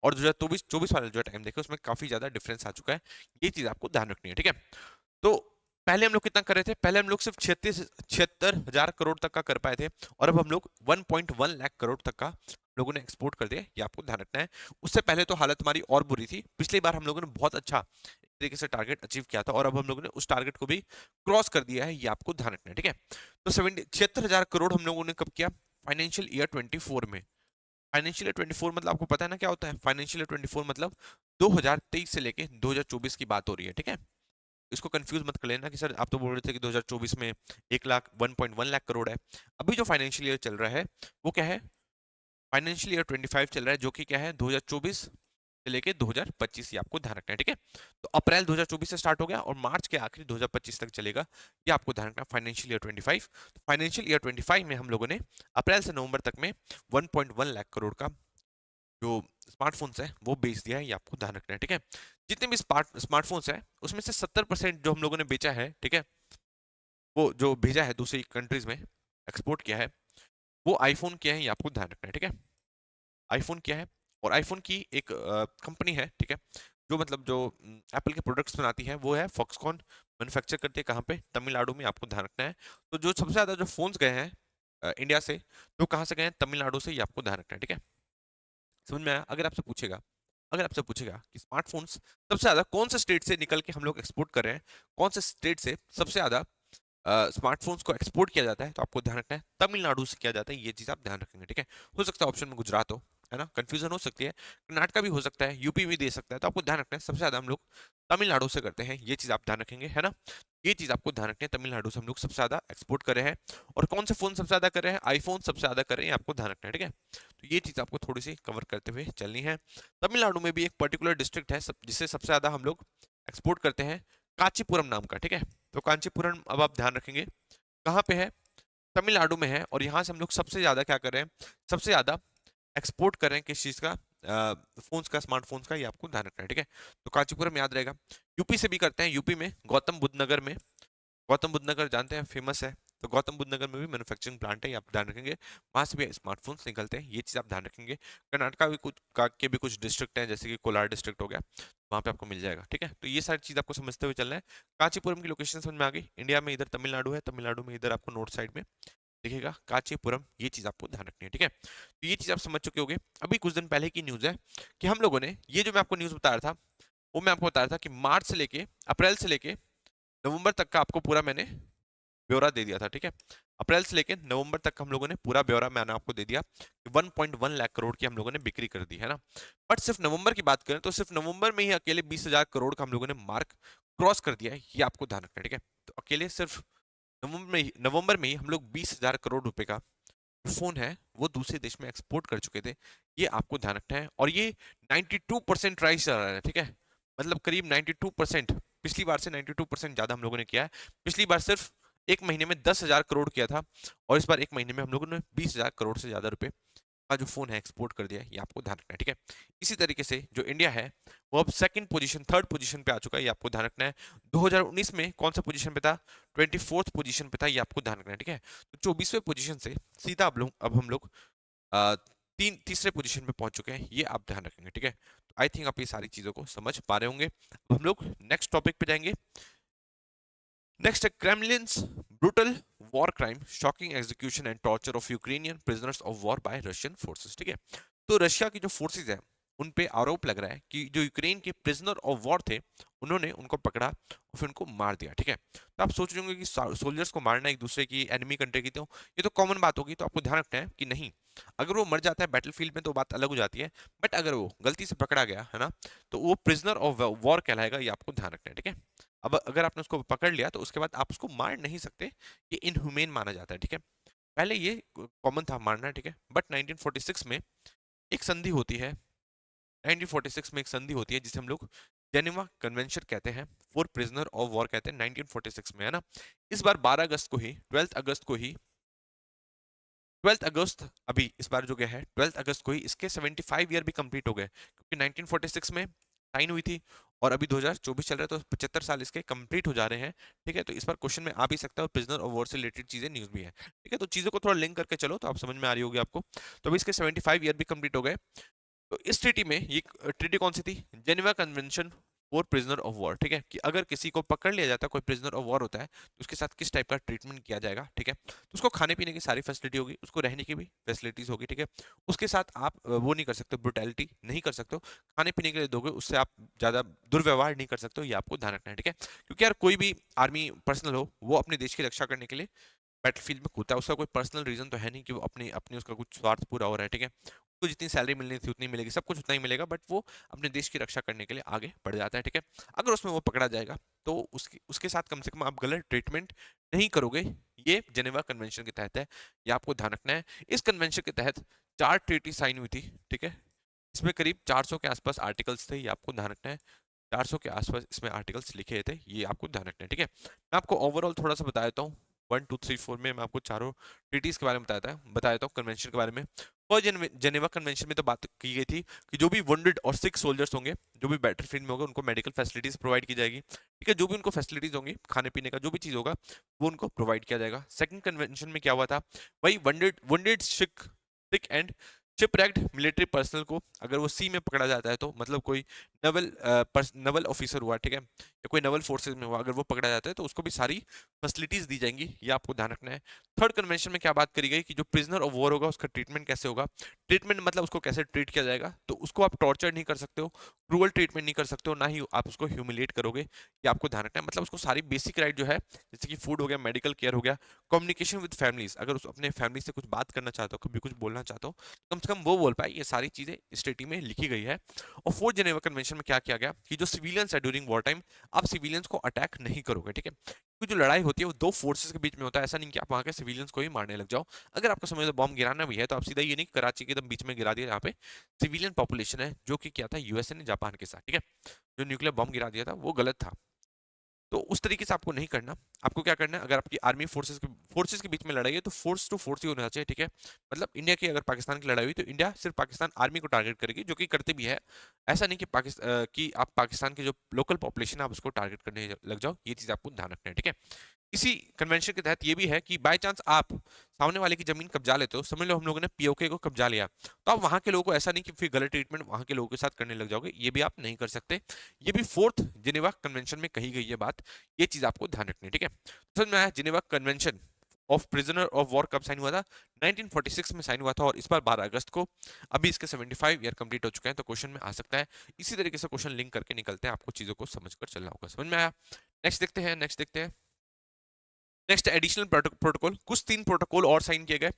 और 2024 वाला जो टाइम देखें, उसमें काफी ज्यादा डिफरेंस आ चुका है, ये चीज आपको ध्यान रखनी है, ठीक है। तो पहले हम लोग कितना कर रहे थे, पहले हम लोग सिर्फ 76,000 करोड़ तक का कर पाए थे, और अब हम लोग 1.1 लाख करोड़ तक का लोगों ने एक्सपोर्ट कर दिया, ये आपको ध्यान रखना है। उससे पहले तो हालत हमारी और बुरी थी, पिछली बार हम लोगों ने बहुत अच्छा एक तरीके से टारगेट अचीव किया था, और अब हम लोगों ने उस टारगेट को भी क्रॉस कर दिया है, ये आपको ध्यान रखना है, ठीक है। तो 76,000 करोड़ हम लोगों ने कब किया, फाइनेंशियल ईयर 24 में। फाइनेंशियल ईयर 24 मतलब आपको पता है ना क्या होता है, फाइनेंशियल ईयर 24 मतलब 2023 से लेके 2024 की बात हो रही है, ठीक है। इसको कंफ्यूज मत कर लेना कि सर आप तो बोल रहे थे कि 2024 में 1 लाख करोड़ है। अभी जो फाइनेंशियल ईयर चल रहा है वो क्या है, फाइनेंशियल ईयर 25 चल रहा है, जो कि क्या है 2024 से लेके 2025, ये आपको ध्यान रखना है, ठीक है। तो अप्रैल 2024 से स्टार्ट हो गया और मार्च के आखिरी 2025 तक चलेगा, ये आपको ध्यान रखना, फाइनेंशियल ईयर 25। तो फाइनेंशियल ईयर 25 में हम लोगों ने अप्रैल से नवंबर तक में 1.1 लाख करोड़ का जो स्मार्टफोन्स है वो बेच दिया है, ये आपको ध्यान रखना है, ठीक है। जितने भी स्मार्टफोन्स है उसमें से 70% जो हम लोगों ने बेचा है, ठीक है, वो जो भेजा है दूसरी कंट्रीज में, एक्सपोर्ट किया है, वो आईफोन किया है, ये आपको ध्यान रखना है, ठीक है। आईफोन किया है, और आईफोन की एक कंपनी है, ठीक है, जो मतलब जो एप्पल के प्रोडक्ट्स बनाती है, वो है फॉक्सकॉन, मैन्युफैक्चर करती है कहाँ पे, तमिलनाडु में, आपको ध्यान रखना है। तो जो सबसे ज्यादा जो फोन्स गए हैं इंडिया से, तो कहाँ से गए हैं, तमिलनाडु से, ये आपको ध्यान रखना है, ठीक है। समझ में आया। अगर आपसे पूछेगा कि स्मार्टफोन्स सबसे ज्यादा कौन से स्टेट से निकल के हम लोग एक्सपोर्ट कर रहे हैं, कौन से स्टेट से सबसे ज्यादा स्मार्टफोन्स को एक्सपोर्ट किया जाता है, तो आपको ध्यान रखना है तमिलनाडु से किया जाता है, ये चीज आप ध्यान रखेंगे, ठीक है। हो सकता है ऑप्शन में गुजरात हो, है ना, कंफ्यूजन हो सकती है, कर्नाटका भी हो सकता है, यूपी भी दे सकता है, तो आपको ध्यान रखना है सबसे ज्यादा हम लोग तमिलनाडु से करते हैं, ये चीज आप ध्यान रखेंगे, है ना। ये चीज आपको ध्यान रखनी है, तमिलनाडु से हम लोग सबसे ज्यादा एक्सपोर्ट कर रहे हैं। और कौन से फोन सबसे ज्यादा कर रहे हैं, आईफोन सबसे ज्यादा कर रहे हैं, आपको ध्यान रखना है, ठीक है। तो ये चीज आपको थोड़ी सी कवर करते हुए चलनी है। तमिलनाडु में भी एक पर्टिकुलर डिस्ट्रिक्ट है जिसे सबसे ज्यादा हम लोग एक्सपोर्ट करते हैं, कांचीपुरम नाम का, ठीक है। तो कांचीपुरम अब आप ध्यान रखेंगे कहाँ पे है, तमिलनाडु में है, और यहाँ से हम लोग सबसे ज्यादा क्या कर रहे हैं, सबसे ज्यादा एक्सपोर्ट कर रहे हैं किस चीज का, फोन्स का, स्मार्टफोन्स का, ये आपको ध्यान रखना है, ठीक है। तो कांचीपुरम याद रहेगा। यूपी से भी करते हैं, यूपी में गौतम बुद्ध नगर में, गौतम बुद्ध नगर जानते हैं, फेमस है, तो गौतम बुद्ध नगर में भी मैन्युफैक्चरिंग प्लांट है, ये आप ध्यान रखेंगे, वहां से भी स्मार्टफोन्स निकलते हैं, ये चीज आप ध्यान रखेंगे। कर्नाटका भी कुछ के भी कुछ डिस्ट्रिक्ट हैं, जैसे कि कोलार डिस्ट्रिक्ट हो गया, वहां पे आपको मिल जाएगा, ठीक है। तो ये सारी चीज आपको समझते हुए चलना है। कांचीपुरम की लोकेशन समझ में आ गई, इंडिया में इधर तमिलनाडु है, तमिलनाडु में इधर आपको नॉर्थ साइड में दिखेगा कांचीपुरम, ये चीज आपको ध्यान रखनी है, ठीक है। तो ये चीज आप समझ चुके होंगे। अभी कुछ दिन पहले की न्यूज है कि हम लोगों ने, ये जो मैं आपको न्यूज बता रहा था, वो मैं आपको बता रहा था कि मार्च से लेके, अप्रैल से लेके नवंबर तक का आपको पूरा मैंने ब्यौरा दे दिया था, ठीक है। अप्रैल से लेके नवंबर तक हम लोगों ने पूरा ब्यौरा मैंने आपको दे दिया कि 1.1 लाख करोड़ की हम लोगों ने बिक्री कर दी, है ना। बट सिर्फ नवंबर की बात करें तो सिर्फ नवंबर में ही अकेले 20,000 करोड़ का हम लोगों ने मार्क क्रॉस कर दिया है, ये आपको ध्यान रखना है, ठीक है। तो अकेले सिर्फ नवंबर में ही हम लोग 20,000 करोड़ रुपए का फोन है वो दूसरे देश में एक्सपोर्ट कर चुके थे, ये आपको ध्यान रखना है। और ये 92% राइस चल रहा है, ठीक है, मतलब करीब 92%, पिछली बार से 92% ज्यादा हम लोगों ने किया है। पिछली बार सिर्फ एक महीने में 10,000 करोड़ किया था, और इस बार एक महीने में हम लोगों ने 20,000 करोड़ से ज्यादा रुपए का जो फोन है एक्सपोर्ट कर दिया है, ये आपको ध्यान रखना है, ठीक है। इसी तरीके से जो इंडिया है वो अब थर्ड पोजीशन पे आ चुका है, ये आपको ध्यान रखना है। 2019 में कौन सा पोजीशन पे था, 24th पोजीशन पे था, ये आपको ध्यान रखना है, ठीक है। तो 24वें पोजीशन से सीधा अब हम लोग तीसरे पोजीशन पे पहुंच चुके हैं, ये आप ध्यान रखेंगे, ठीक है। आई थिंक आप ये सारी चीजों को समझ पा रहे होंगे। अब हम लोग नेक्स्ट टॉपिक पे जाएंगे। नेक्स्ट है Kremlin's brutal war crime, shocking execution and torture of Ukrainian prisoners of war by Russian forces. ठीक है, तो रशिया की जो फोर्सेज है उन पे आरोप लग रहा है कि जो यूक्रेन के प्रिजनर ऑफ वॉर थे उन्होंने उनको पकड़ा और फिर उनको मार दिया। ठीक है, तो आप सोच रहे होंगे कि सोल्जर्स को मारना एक दूसरे की एनिमी कंट्री की, तो ये तो कॉमन बात होगी। तो आपको ध्यान रखना है कि नहीं, अगर वो मर जाता है बैटलफील्ड में तो बात अलग हो जाती है, बट अगर वो गलती से पकड़ा गया है ना, तो वो प्रिजनर ऑफ वॉर कहलाएगा। ये आपको ध्यान रखना है। ठीक है, अब अगर आपने उसको पकड़ लिया तो उसके बाद आप उसको मार नहीं सकते, ये इनह्यूमेन माना जाता है। ठीक है, पहले ये कॉमन था मारना। ठीक है, बट 1946 में एक संधि होती है, 1946 में एक संधि होती है जिसे हम लोग जेनेवा कन्वेंशन कहते हैं, फॉर प्रिजनर ऑफ वॉर कहते हैं, 1946 में, है ना। इस बार 12 अगस्त को ही, 12 अगस्त को ही, 12 अगस्त अभी इस बार जो गया है 12 अगस्त को ही इसके 75 ईयर भी कंप्लीट हो गए, क्योंकि 1946 में साइन हुई थी और अभी 2024 चल रहा है, तो 75 साल इसके कंप्लीट हो जा रहे हैं। ठीक है, तो इस बार क्वेश्चन में आ भी सकता है और प्रिजनर ऑफ वॉर से रिलेटेड चीजें न्यूज भी है। ठीक है, तो चीजों को थोड़ा लिंक करके चलो तो आप समझ में आ रही होगी आपको। तो अभी इसके 75 ईयर भी कंप्लीट हो गए। तो इस ट्रीटी में, ये ट्रीटी कौन सी थी? Geneva convention for prisoner of war. ठीक है, कि अगर किसी को पकड़ लिया जाता है, कोई प्रिजनर ऑफ वॉर होता है, तो उसके साथ किस टाइप का ट्रीटमेंट किया जाएगा। ठीक है, तो उसको खाने पीने की सारी फैसिलिटी होगी, उसको रहने की भी फैसिलिटीज होगी। ठीक है, उसके साथ आप वो नहीं कर सकते, ब्रुटैलिटी नहीं कर सकते हो, खाने पीने के लिए दोगे, उससे आप ज्यादा दुर्व्यवहार नहीं कर सकते हो, ये आपको ध्यान रखना है। ठीक है, क्योंकि यार कोई भी आर्मी पर्सनल हो, वो अपने देश की रक्षा करने के लिए बैटलफील्ड में कूदता है, उसका कोई पर्सनल रीजन तो है नहीं कि वो अपनी अपनी उसका कुछ स्वार्थ पूरा हो रहा है। ठीक है, उसको जितनी सैलरी मिलनी थी उतनी मिलेगी, सब कुछ उतना ही मिलेगा, बट वो अपने देश की रक्षा करने के लिए आगे बढ़ जाता है। ठीक है, अगर उसमें वो पकड़ा जाएगा तो उसके उसके साथ कम से कम आप गलत ट्रीटमेंट नहीं करोगे। ये जेनेवा कन्वेंशन के तहत है, ये आपको ध्यान रखना है। इस कन्वेंशन के तहत 4 ट्रीटी साइन हुई थी। ठीक है, इसमें करीब 400 के आसपास आर्टिकल्स थे, ये आपको ध्यान रखना है। 400 के आसपास इसमें आर्टिकल्स लिखे थे, ये आपको ध्यान रखना है। ठीक है, मैं आपको ओवरऑल थोड़ा सा बता देता हूँ। 1 2 3 4 में मैं आपको चारों ट्रीटीज के बारे में बता देता हूँ कन्वेंशन के बारे में। और जेनेवा कन्वेंशन में तो बात की गई थी कि जो भी वुंडेड और सिक सोल्जर्स होंगे, जो भी बैटलफील्ड में होंगे, उनको मेडिकल फैसिलिटीज प्रोवाइड की जाएगी। ठीक है, जो भी उनको फैसिलिटीज होंगी, खाने पीने का जो भी चीज होगा, वो उनको प्रोवाइड किया जाएगा। सेकंड कन्वेंशन में क्या हुआ था, वही wounded wounded sick and shipwrecked military personnel को अगर वो सी में पकड़ा जाता है, तो मतलब कोई नवल नवल ऑफिसर हुआ, ठीक है, या कोई नवल फोर्सेज में हुआ, अगर वो पकड़ा जाता है तो उसको भी सारी फैसिलिटीज दी जाएंगी, ये आपको ध्यान रखना है। थर्ड कन्वेंशन में क्या बात करी गई कि जो प्रिजनर ऑफ वॉर होगा उसका ट्रीटमेंट कैसे होगा। ट्रीटमेंट मतलब उसको कैसे ट्रीट किया जाएगा, तो उसको आप टॉर्चर नहीं कर सकते हो, क्रूअल ट्रीटमेंट नहीं कर सकते हो, ना ही आप उसको ह्यूमिलेट करोगे, ये आपको ध्यान रखना है। मतलब उसको सारी बेसिक राइट जो है, जैसे कि फूड हो गया, मेडिकल केयर हो गया, कम्युनिकेशन विद फैमिलीज, अगर उस अपने फैमिली से कुछ बात करना चाहते हो, कभी कुछ बोलना चाहते हो, कम से कम वो बोल पाए, ये सारी चीजें इस ट्रीटी में लिखी गई है। और फोर्थ जेनेवा कन्वेंशन में क्या किया गया कि जो सिविलियंस है ड्यूरिंग वॉर टाइम, आप सिविलियंस को अटैक नहीं करोगे। ठीक है, क्योंकि जो लड़ाई होती है वो दो फोर्सेस के बीच में होता है, ऐसा नहीं कि आप वहां के सिविलियंस को ही मारने लग जाओ। अगर आपको समझ लो बॉम्ब गिराना भी है तो आप सीधा ये नहीं कराची के एकदम बीच में गिरा दिया जहाँ पे सिविलियन पॉपुलेशन है, जो कि क्या था यूएसए ने जापान के साथ। ठीक है, जो न्यूक्लियर बॉम्ब गिरा दिया था वो गलत था, तो उस तरीके से आपको नहीं करना। आपको क्या करना है, अगर आपकी आर्मी फोर्सेस के बीच में लड़ाई है तो फोर्स टू फोर्स ही होना चाहिए। ठीक है, मतलब इंडिया की अगर पाकिस्तान की लड़ाई हुई तो इंडिया सिर्फ पाकिस्तान आर्मी को टारगेट करेगी, जो कि करते भी है। ऐसा नहीं कि कि आप पाकिस्तान की जो लोकल पॉपुलेशन है आप उसको टारगेट करने लग जाओ, ये चीज आपको ध्यान रखना है। ठीक है, इसी कन्वेंशन के तहत ये भी है कि बाय चांस आप सामने वाले की जमीन कब्जा लेते हो, समझ लो हम लोगों ने पीओके को कब्जा लिया, तो आप वहां के लोगों को ऐसा नहीं कि फिर गलत ट्रीटमेंट वहां के लोगों के साथ करने लग जाओगे, ये भी आप नहीं कर सकते। ये भी फोर्थ जिनेवा कन्वेंशन में कही गई है बात, ये चीज आपको ध्यान रखनी है। ठीक है, तो समझ में आया Geneva convention of prisoner of war कब साइन हुआ था? 1946 में साइन हुआ था, और इस बार 12 अगस्त को। अभी इसके 75 ईयर कंप्लीट हो चुके हैं, तो क्वेश्चन में आ सकता है। इसी तरीके से क्वेश्चन लिंक करके निकलते हैं, आपको चीजों को समझकर चलना होगा। समझ में आया? नेक्स्ट देखते हैं, नेक्स्ट देखते हैं। नेक्स्ट एडिशनल प्रोटोकॉल, कुछ 3 प्रोटोकॉल और साइन किए गए।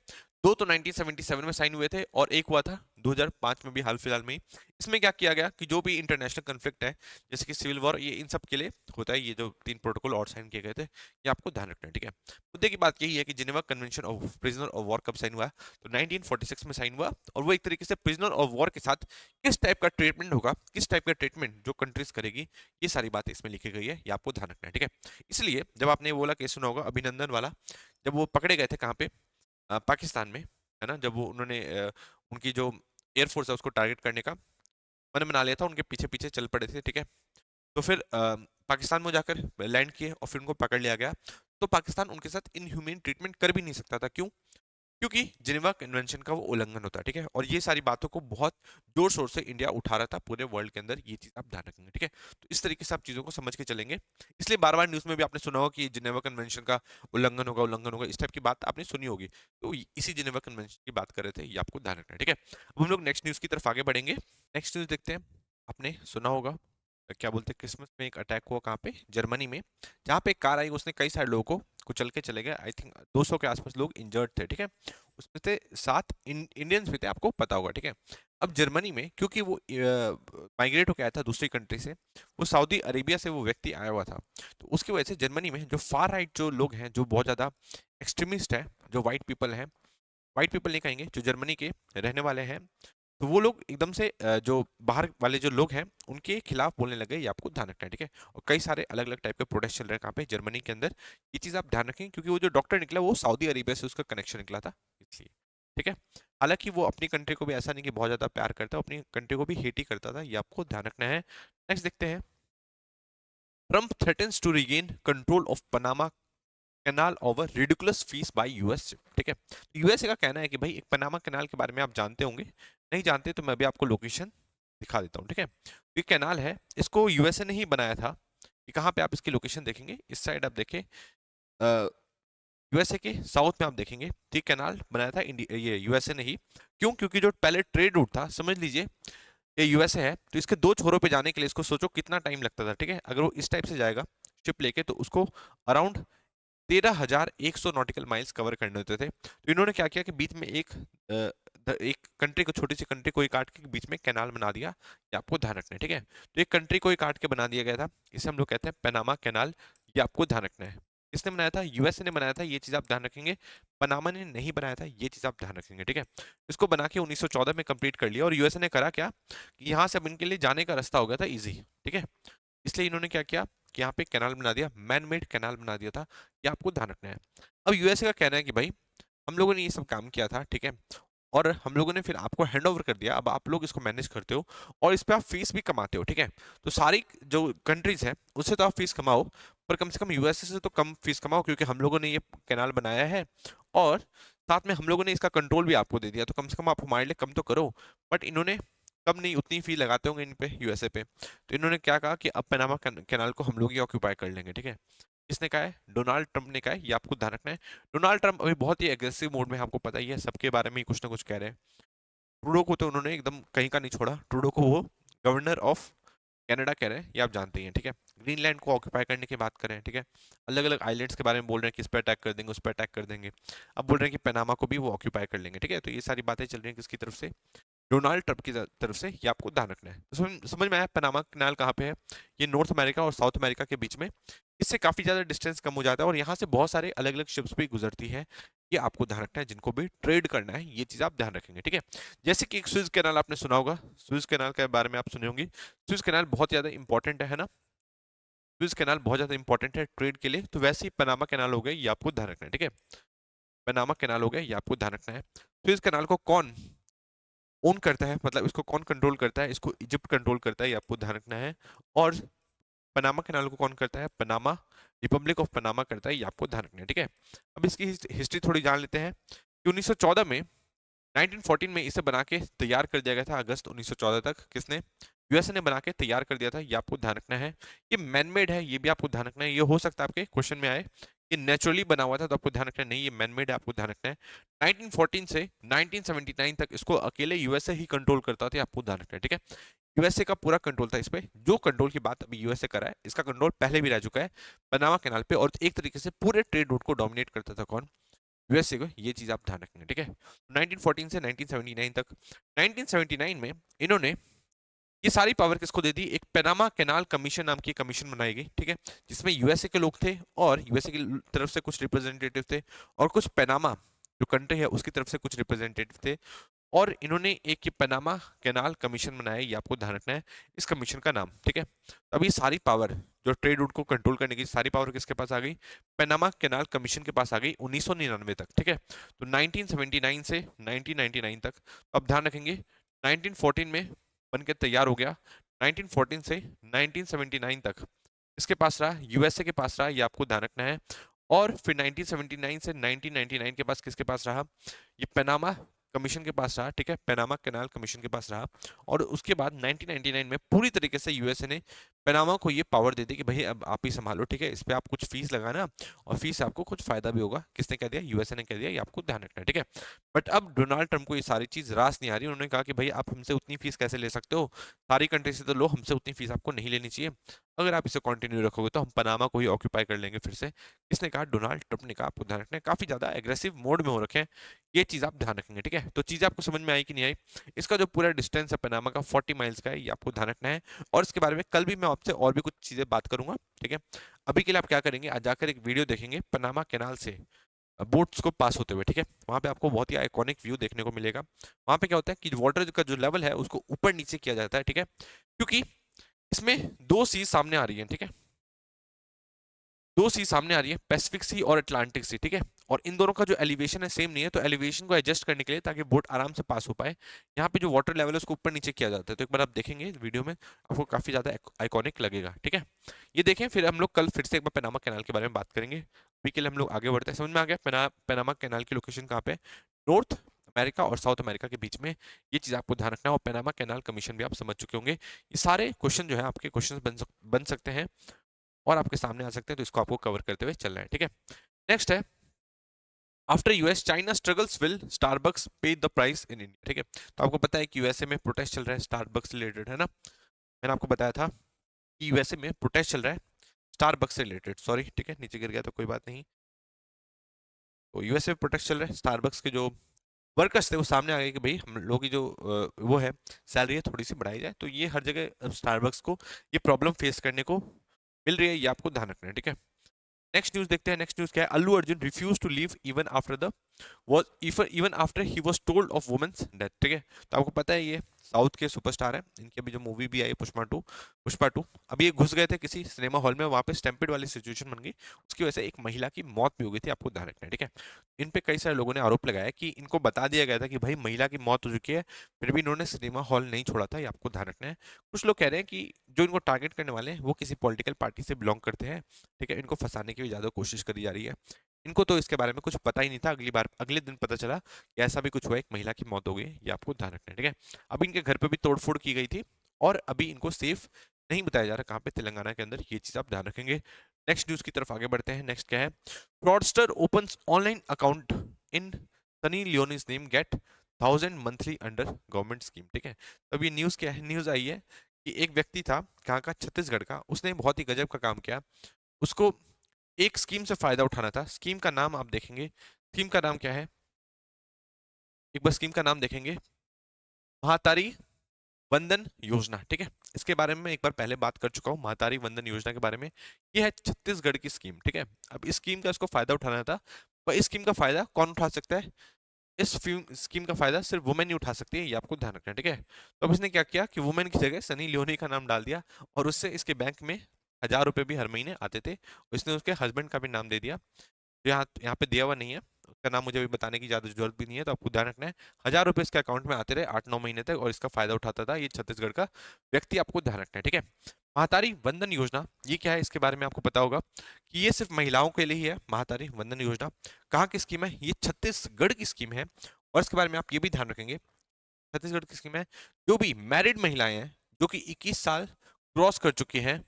दो तो 1977 में साइन हुए थे और एक हुआ था 2005 में भी, हाल फिलहाल में ही। इसमें क्या किया गया कि जो भी इंटरनेशनल कन्फ्लिक्ट है, जैसे कि सिविल वॉर, ये इन सब के लिए होता है। ये जो 3 प्रोटोकॉल और साइन किए गए थे, ये आपको ध्यान रखना है। ठीक है, मुद्दे की बात यही है कि Geneva convention of prisoner of war कब साइन हुआ? तो 1946 में साइन हुआ, और वो एक तरीके से प्रिजनर ऑफ वॉर के साथ किस टाइप का ट्रीटमेंट होगा, किस टाइप का ट्रीटमेंट जो कंट्रीज करेगी, ये सारी बातें इसमें लिखी गई है, ये आपको ध्यान रखना है। ठीक है, इसलिए जब आपने ये बोला केस सुना होगा अभिनंदन वाला, जब वो पकड़े गए थे कहाँ पे, पाकिस्तान में, है ना, जब वो उन्होंने उनकी जो एयरफोर्स है उसको टारगेट करने का मन बना लिया था, उनके पीछे पीछे चल पड़े थे। ठीक है, तो फिर पाकिस्तान में जाकर लैंड किए और फिर उनको पकड़ लिया गया। तो पाकिस्तान उनके साथ इनह्यूमेन ट्रीटमेंट कर भी नहीं सकता था, क्यों? क्योंकि जिनेवा कन्वेंशन का वो उल्लंघन होता है, ठीक है। और ये सारी बातों को बहुत जोर शोर से इंडिया उठा रहा था पूरे वर्ल्ड के अंदर, ये चीज आप ध्यान रखेंगे, ठीक है। तो इस तरीके से आप चीजों को समझ के चलेंगे। इसलिए बार बार न्यूज में भी आपने सुना होगा कि जिनेवा कन्वेंशन का उल्लंघन होगा, इस टाइप की बात आपने सुनी होगी। तो इसी जिनेवा कन्वेंशन की बात कर रहे थे, ये आपको ध्यान रखना है, ठीक है। अब हम लोग नेक्स्ट न्यूज की तरफ आगे बढ़ेंगे। नेक्स्ट न्यूज देखते हैं। आपने सुना होगा, क्या बोलते हैं, क्रिसमस में एक अटैक हुआ कहाँ पे, जर्मनी में, जहाँ पे एक कार आई, उसने कई सारे लोगों को कुचल के चले गए। आई थिंक 200 के आसपास लोग इंजर्ड थे, ठीक है। उसमें से 7 इंडियंस भी थे, आपको पता होगा, ठीक है। अब जर्मनी में क्योंकि वो माइग्रेट होकर आया था दूसरी कंट्री से, वो सऊदी अरेबिया से वो व्यक्ति आया हुआ था, तो उसकी वजह से जर्मनी में जो फार राइट जो लोग हैं, जो बहुत ज़्यादा एक्सट्रीमिस्ट है, जो वाइट पीपल हैं, वाइट पीपल नहीं कहेंगे, जो जर्मनी के रहने वाले हैं, तो वो लोग एकदम से जो बाहर वाले जो लोग हैं उनके खिलाफ बोलने लगे, ये आपको ध्यान रखना है, ठीक है। और कई सारे अलग अलग टाइप के प्रोटेस्ट चल रहे हैं कहाँ पे, जर्मनी के अंदर। ये चीज़ आप ध्यान रखें, क्योंकि वो जो डॉक्टर निकला वो सऊदी अरेबिया से उसका कनेक्शन निकला था, इसलिए, ठीक है। हालांकि वो अपनी कंट्री को भी ऐसा नहीं कि बहुत ज्यादा प्यार करता, अपनी कंट्री को भी हेट ही करता था, ये आपको ध्यान रखना है। नेक्स्ट देखते हैं। Trump threatens to regain control of Panama canal over ridiculous fees by US, ठीक है। यूएसए का कहना है कि भाई एक पनामा कैनाल के बारे में आप जानते होंगे, नहीं जानते तो मैं भी आपको लोकेशन दिखा देता हूँ, ठीक है। तो ये कैनाल है, इसको यूएसए ने ही बनाया था। ये कहाँ पे आप इसकी लोकेशन देखेंगे, इस साइड आप देखें, यूएसए के साउथ में आप देखेंगे, तो ये कैनाल बनाया था इंडिया, ये यूएसए ने ही। क्यों? क्योंकि जो पहले ट्रेड रूट था, समझ लीजिए ये यूएसए है, तो इसके दो छोरों पे जाने के लिए इसको सोचो कितना टाइम लगता था, ठीक है। अगर वो इस टाइप से जाएगा शिप लेके, तो उसको अराउंड 13,100 नॉटिकल माइल्स कवर करने होते थे। तो इन्होंने क्या किया कि बीच में एक कंट्री को, छोटी सी कंट्री को ही काट के बीच में कैनाल बना दिया, ये आपको ध्यान रखना है, ठीक है। तो एक कंट्री को ही काट के बना दिया गया था, इसे हम लोग कहते हैं पनामा कैनाल, ये आपको ध्यान रखना है। किसने बनाया था? यूएसए ने बनाया था, ये चीज आप ध्यान रखेंगे। पनामा ने नहीं बनाया था, ये चीज आप ध्यान रखेंगे, ठीक है। इसको बना के 1914 में कंप्लीट कर लिया, और यूएसए ने करा क्या कि यहाँ से अब इनके लिए जाने का रास्ता हो गया था ईजी, ठीक है। इसलिए इन्होंने क्या किया कि यहाँ पे कैनाल बना दिया, मैन मेड कैनाल बना दिया था, ये आपको ध्यान रखना है। अब यूएसए का कहना है कि भाई हम लोगों ने ये सब काम किया था, ठीक है, और हम लोगों ने फिर आपको हैंड ओवर कर दिया, अब आप लोग इसको मैनेज करते हो और इस पे आप फीस भी कमाते हो, ठीक है। तो सारी जो कंट्रीज है उससे तो आप फीस कमाओ, पर कम से कम यूएसए से तो कम फीस कमाओ, क्योंकि हम लोगों ने ये कैनाल बनाया है और साथ में हम लोगों ने इसका कंट्रोल भी आपको दे दिया, तो कम से कम आप हमारे लिए कम तो करो। बट इन्होंने कम नहीं, उतनी फी लगाते होंगे इन पे, यूएसए पे। तो इन्होंने क्या कहा कि अब पनामा कैनाल को हम लोग ही ऑक्यूपाई कर लेंगे, ठीक है। किसने कहा है? डोनाल्ड ट्रंप ने कहा है, ये आपको ध्यान रखना है। डोनाल्ड ट्रंप अभी बहुत ही एग्रेसिव मोड में है, आपको पता ही है, सबके बारे में ही कुछ ना कुछ कह रहे हैं। ट्रूडो को तो उन्होंने एकदम कहीं का नहीं छोड़ा, ट्रूडो को वो गवर्नर ऑफ कनाडा कह रहे हैं, ये आप जानते ही हैं, ठीक है। ग्रीनलैंड को ऑक्यूपाई करने की बात कर रहे हैं, ठीक है। अलग अलग आइलैंड्स के बारे में बोल रहे हैं कि इस पर अटैक कर देंगे, उस पर अटैक कर देंगे। अब बोल रहे हैं कि पनामा को भी वो ऑक्यूपाई कर लेंगे, ठीक है। तो ये सारी बातें चल रही हैं किसकी तरफ से? डोनाल्ड ट्रंप की तरफ से, ये आपको ध्यान रखना है। तो समझ में आया पनामा कैनाल कहाँ पे है? ये नॉर्थ अमेरिका और साउथ अमेरिका के बीच में, इससे काफी ज्यादा डिस्टेंस कम हो जाता है और यहाँ से बहुत सारे अलग अलग शिप्स भी गुजरती है, ये आपको ध्यान रखना है। जिनको भी ट्रेड करना है ये चीज आप ध्यान रखेंगे, ठीक है। जैसे कि एक स्विज कैनाल आपने सुना होगा, स्विज कैनाल के बारे में आप सुने होंगे। स्विज कैनाल बहुत ज्यादा इंपॉर्टेंट है ना, स्विज कैनाल बहुत ज्यादा इंपॉर्टेंट है ट्रेड के लिए, तो वैसे ही पनामा कैनाल हो गया, ये आपको ध्यान रखना है, ठीक है। पनामा कैनाल हो गया, ये आपको ध्यान रखना है। स्विज कैनाल को कौन ओन करता है, मतलब इसको कौन कंट्रोल करता है? इसको इजिप्ट कंट्रोल करता है, ये आपको ध्यान रखना है। और पनामा कैनाल को कौन करता है? पनामा, रिपब्लिक ऑफ पनामा करता है, ये आपको ध्यान रखना है, ठीक है। अब इसकी हिस्ट्री थोड़ी जान लेते हैं कि 1914 में, 1914 में इसे बना के तैयार कर दिया गया था, अगस्त 1914 तक। किसने? यूएसए ने बना के तैयार कर दिया था, ये आपको ध्यान रखना है। ये मैनमेड है, ये भी आपको ध्यान रखना है। ये हो सकता है आपके क्वेश्चन में आए कि नेचुरली बना हुआ था, तो आपको ध्यान रखना है, नहीं ये मैनमेड है, आपको ध्यान रखना है। 1914 से 1979 तक इसको अकेले यूएसए ही कंट्रोल करता था, आपको ध्यान रखना है, ठीक है। यूएसए का पूरा कंट्रोल था इस पे, जो कंट्रोल की बात अभी यूएसए कर रहा है, इसका कंट्रोल पहले भी रह चुका है पनामा कैनाल पे, और एक तरीके से पूरे ट्रेड रूट को डोमिनेट करता था कौन? यूएसए को, ये चीज आप ध्यान रखेंगे, ठीक है। 1914 से 1979 तक, 1979 में इन्होंने ये सारी पावर किसको दे दी? एक पनामा कैनाल कमीशन नाम की कमीशन बनाई गई, ठीक है, जिसमें यूएसए के लोग थे और यूएसए की तरफ से कुछ रिप्रेजेंटेटिव थे और कुछ पनामा जो कंट्री है उसकी तरफ से कुछ रिप्रेजेंटेटिव थे, और इन्होंने एक ये पनामा कैनाल कमीशन बनाया, ये आपको ध्यान रखना है इस कमीशन का नाम, ठीक है। तो अभी सारी पावर, जो ट्रेड रूट को कंट्रोल करने की सारी पावर किसके पास आ गई? पनामा कैनाल कमीशन के पास आ गई 1999 तक, ठीक है। तो 1979 से 1999 तक, अब ध्यान रखेंगे 1914 में बन के तैयार हो गया, 1914 से 1979 तक इसके पास रहा, यूएसए के पास रहा, ये आपको ध्यान रखना है। और फिर 1979 से 1999 के पास किसके पास रहा, ये पनामा कमीशन के पास रहा, ठीक है, पनामा कैनाल कमीशन के पास रहा। और उसके बाद 1999 में पूरी तरीके से यूएसए ने पनामा को ये पावर दे दी कि भाई अब आप ही संभालो, ठीक है, इस पे आप कुछ फीस लगाना और फीस से आपको कुछ फायदा भी होगा। किसने कह दिया, यूएसए ने कह दिया, ये आपको ध्यान रखना है, ठीक है। बट अब डोनाल्ड ट्रंप को ये सारी चीज रास नहीं आ रही, उन्होंने कहा कि भाई आप हमसे उतनी फीस कैसे ले सकते हो, सारी कंट्री से तो लो, हमसे उतनी फीस आपको नहीं लेनी चाहिए, अगर आप इसे कंटिन्यू रखोगे तो हम पनामा को ही ऑक्यूपाई कर लेंगे फिर से। किसने कहा, डोनाल्ड ट्रंप ने कहा। आपको ध्यान रखना है, काफी ज्यादा एग्रेसिव मोड में हो रखे हैं, ये चीज आप ध्यान रखेंगे, ठीक है। तो चीज आपको समझ में आई कि नहीं आई, इसका जो पूरा डिस्टेंस है पनामा का 40 माइल्स का है, ये आपको ध्यान रखना है। और इसके बारे में कल भी मैं आपसे और भी कुछ चीजें बात करूंगा, ठीक है। अभी के लिए आप क्या करेंगे, आज जाकर एक वीडियो देखेंगे पनामा कैनाल से बोट्स को पास होते हुए, ठीक है। वहां पे आपको बहुत ही आइकॉनिक व्यू देखने को मिलेगा। वहां पे क्या होता है कि वाटर का जो लेवल है उसको ऊपर नीचे किया जाता है, ठीक है, क्योंकि इसमें दो सी सामने आ रही है, ठीक है, दो सी सामने आ रही है, पैसिफिक सी और अटलांटिक सी, ठीक है। और इन दोनों का जो एलिवेशन है सेम नहीं है, तो एलिवेशन को एडजस्ट करने के लिए ताकि बोट आराम से पास हो पाए, यहाँ पे जो वाटर लेवल है उसको ऊपर नीचे किया जाता है। तो एक बार आप देखेंगे वीडियो में, आपको काफी ज्यादा आइकॉनिक लगेगा, ठीक है। ये देखें, फिर हम लोग कल फिर से एक बार पनामा कैनाल के बारे में बात करेंगे। अभी के लिए हम लोग आगे बढ़ते हैं। समझ में आ गया पनामा कैनाल की लोकेशन कहाँ पे, नॉर्थ अमेरिका और साउथ अमेरिका के बीच में, ये चीज आपको ध्यान रखना है। और पनामा कैनाल कमीशन भी आप समझ चुके होंगे। ये सारे क्वेश्चन जो है आपके क्वेश्चन बन सकते हैं और आपके सामने आ सकते हैं, तो इसको आपको कवर करते हुए चलना है, ठीक है। नेक्स्ट है, after US China struggles will Starbucks पे द प्राइस इन इंडिया, ठीक है। तो आपको पता है कि यूएसए में प्रोटेस्ट चल रहा है स्टारबक्स रिलेटेड, है ना, मैंने आपको बताया था कि यूएसए में प्रोटेस्ट चल रहा है स्टारबक्स से रिलेटेड, सॉरी, ठीक है, नीचे गिर गया तो कोई बात नहीं। तो यूएसए में प्रोटेस्ट चल रहा है, स्टारबक्स के जो वर्कर्स थे वो सामने आ गए कि भाई हम लोगों की जो वो है सैलरी है थोड़ी सी बढ़ाई जाए। तो ये हर जगह स्टारबक्स को ये प्रॉब्लम फेस करने को मिल रही है, ये आपको ध्यान रखना है, ठीक है। नेक्स्ट न्यूज देखते हैं। नेक्स्ट न्यूज क्या है, Allu Arjun refuse to leave even after the was even after he was told of women's death, ठीक है। तो आपको पता है ये साउथ के सुपरस्टार हैं, इनकी अभी जो मूवी भी आई पुष्पा टू, अभी ये घुस गए थे किसी सिनेमा हॉल में, वहां पे स्टैम्पेड वाली सिचुएशन बन गई, उसकी वजह से एक महिला की मौत भी हो गई थी, आपको ध्यान रखना है, ठीक है। इन पे कई सारे लोगों ने आरोप लगाया कि इनको बता दिया गया था कि भाई महिला की मौत हो चुकी है, फिर भी इन्होंने सिनेमा हॉल नहीं छोड़ा था, ये आपको ध्यान रखना है। कुछ लोग कह रहे हैं कि जो इनको टारगेट करने वाले हैं वो किसी पॉलिटिकल पार्टी से बिलोंग करते हैं, ठीक है, इनको फंसाने की भी ज्यादा कोशिश करी जा रही है। इनको तो इसके बारे में कुछ पता ही नहीं था, अगले दिन पता चला कि ऐसा भी कुछ हुआ, एक महिला की मौत हो गई, ये आपको ध्यान रखना है, ठीक है। अब इनके घर पे भी तोड़फोड़ की गई थी और अभी इनको सेफ नहीं बताया जा रहा कहाँ पे, तेलंगाना के अंदर, ये चीज आप ध्यान रखेंगे। नेक्स्ट न्यूज की तरफ आगे बढ़ते हैं। नेक्स्ट क्या है, fraudster opens online account in Sunny Leone's name, get 1000 monthly under government scheme, ठीक है। तो अब ये न्यूज क्या है, न्यूज आई है कि एक व्यक्ति था कहाँ का, छत्तीसगढ़ का, उसने बहुत ही गजब का काम किया। उसको एक स्कीम से फायदा उठाना था। स्कीम का नाम आप देखेंगे, स्कीम का नाम क्या है, एक बार स्कीम का नाम देखेंगे, महातारी वंदन योजना, ठीक है। इसके बारे में मैं एक बार पहले बात कर चुका हूँ, महातारी वंदन योजना के बारे में। ये है छत्तीसगढ़ की स्कीम, ठीक है। अब इस स्कीम का इसको फायदा उठाना था, पर इस स्कीम का फायदा कौन उठा सकता है, इस स्कीम का फायदा सिर्फ वुमेन ही उठा सकती है, ये आपको ध्यान रखना है, ठीक है। तो अब इसने क्या किया कि वुमेन की जगह सनी लियोनी का नाम डाल दिया और उससे इसके बैंक में 1000 रुपए भी हर महीने आते थे। इसने उसके हस्बैंड का भी नाम दे दिया, यहाँ यहाँ पे दिया हुआ नहीं है, उसका नाम मुझे अभी बताने की ज्यादा जरूरत भी नहीं है, तो आपको ध्यान रखना है। 1000 रुपए इसके अकाउंट में आते रहे 8-9 महीने तक और इसका फायदा उठाता था ये छत्तीसगढ़ का व्यक्ति, आपको ध्यान रखना है, ठीक है। महातारी वंदन योजना ये क्या है, इसके बारे में आपको पता होगा कि ये सिर्फ महिलाओं के लिए ही है। महातारी वंदन योजना कहाँ की स्कीम है, ये छत्तीसगढ़ की स्कीम है। और इसके बारे में आप ये भी ध्यान रखेंगे, छत्तीसगढ़ की स्कीम है, जो भी मैरिड महिलाएं हैं जो कि 21 साल क्रॉस कर चुकी हैं,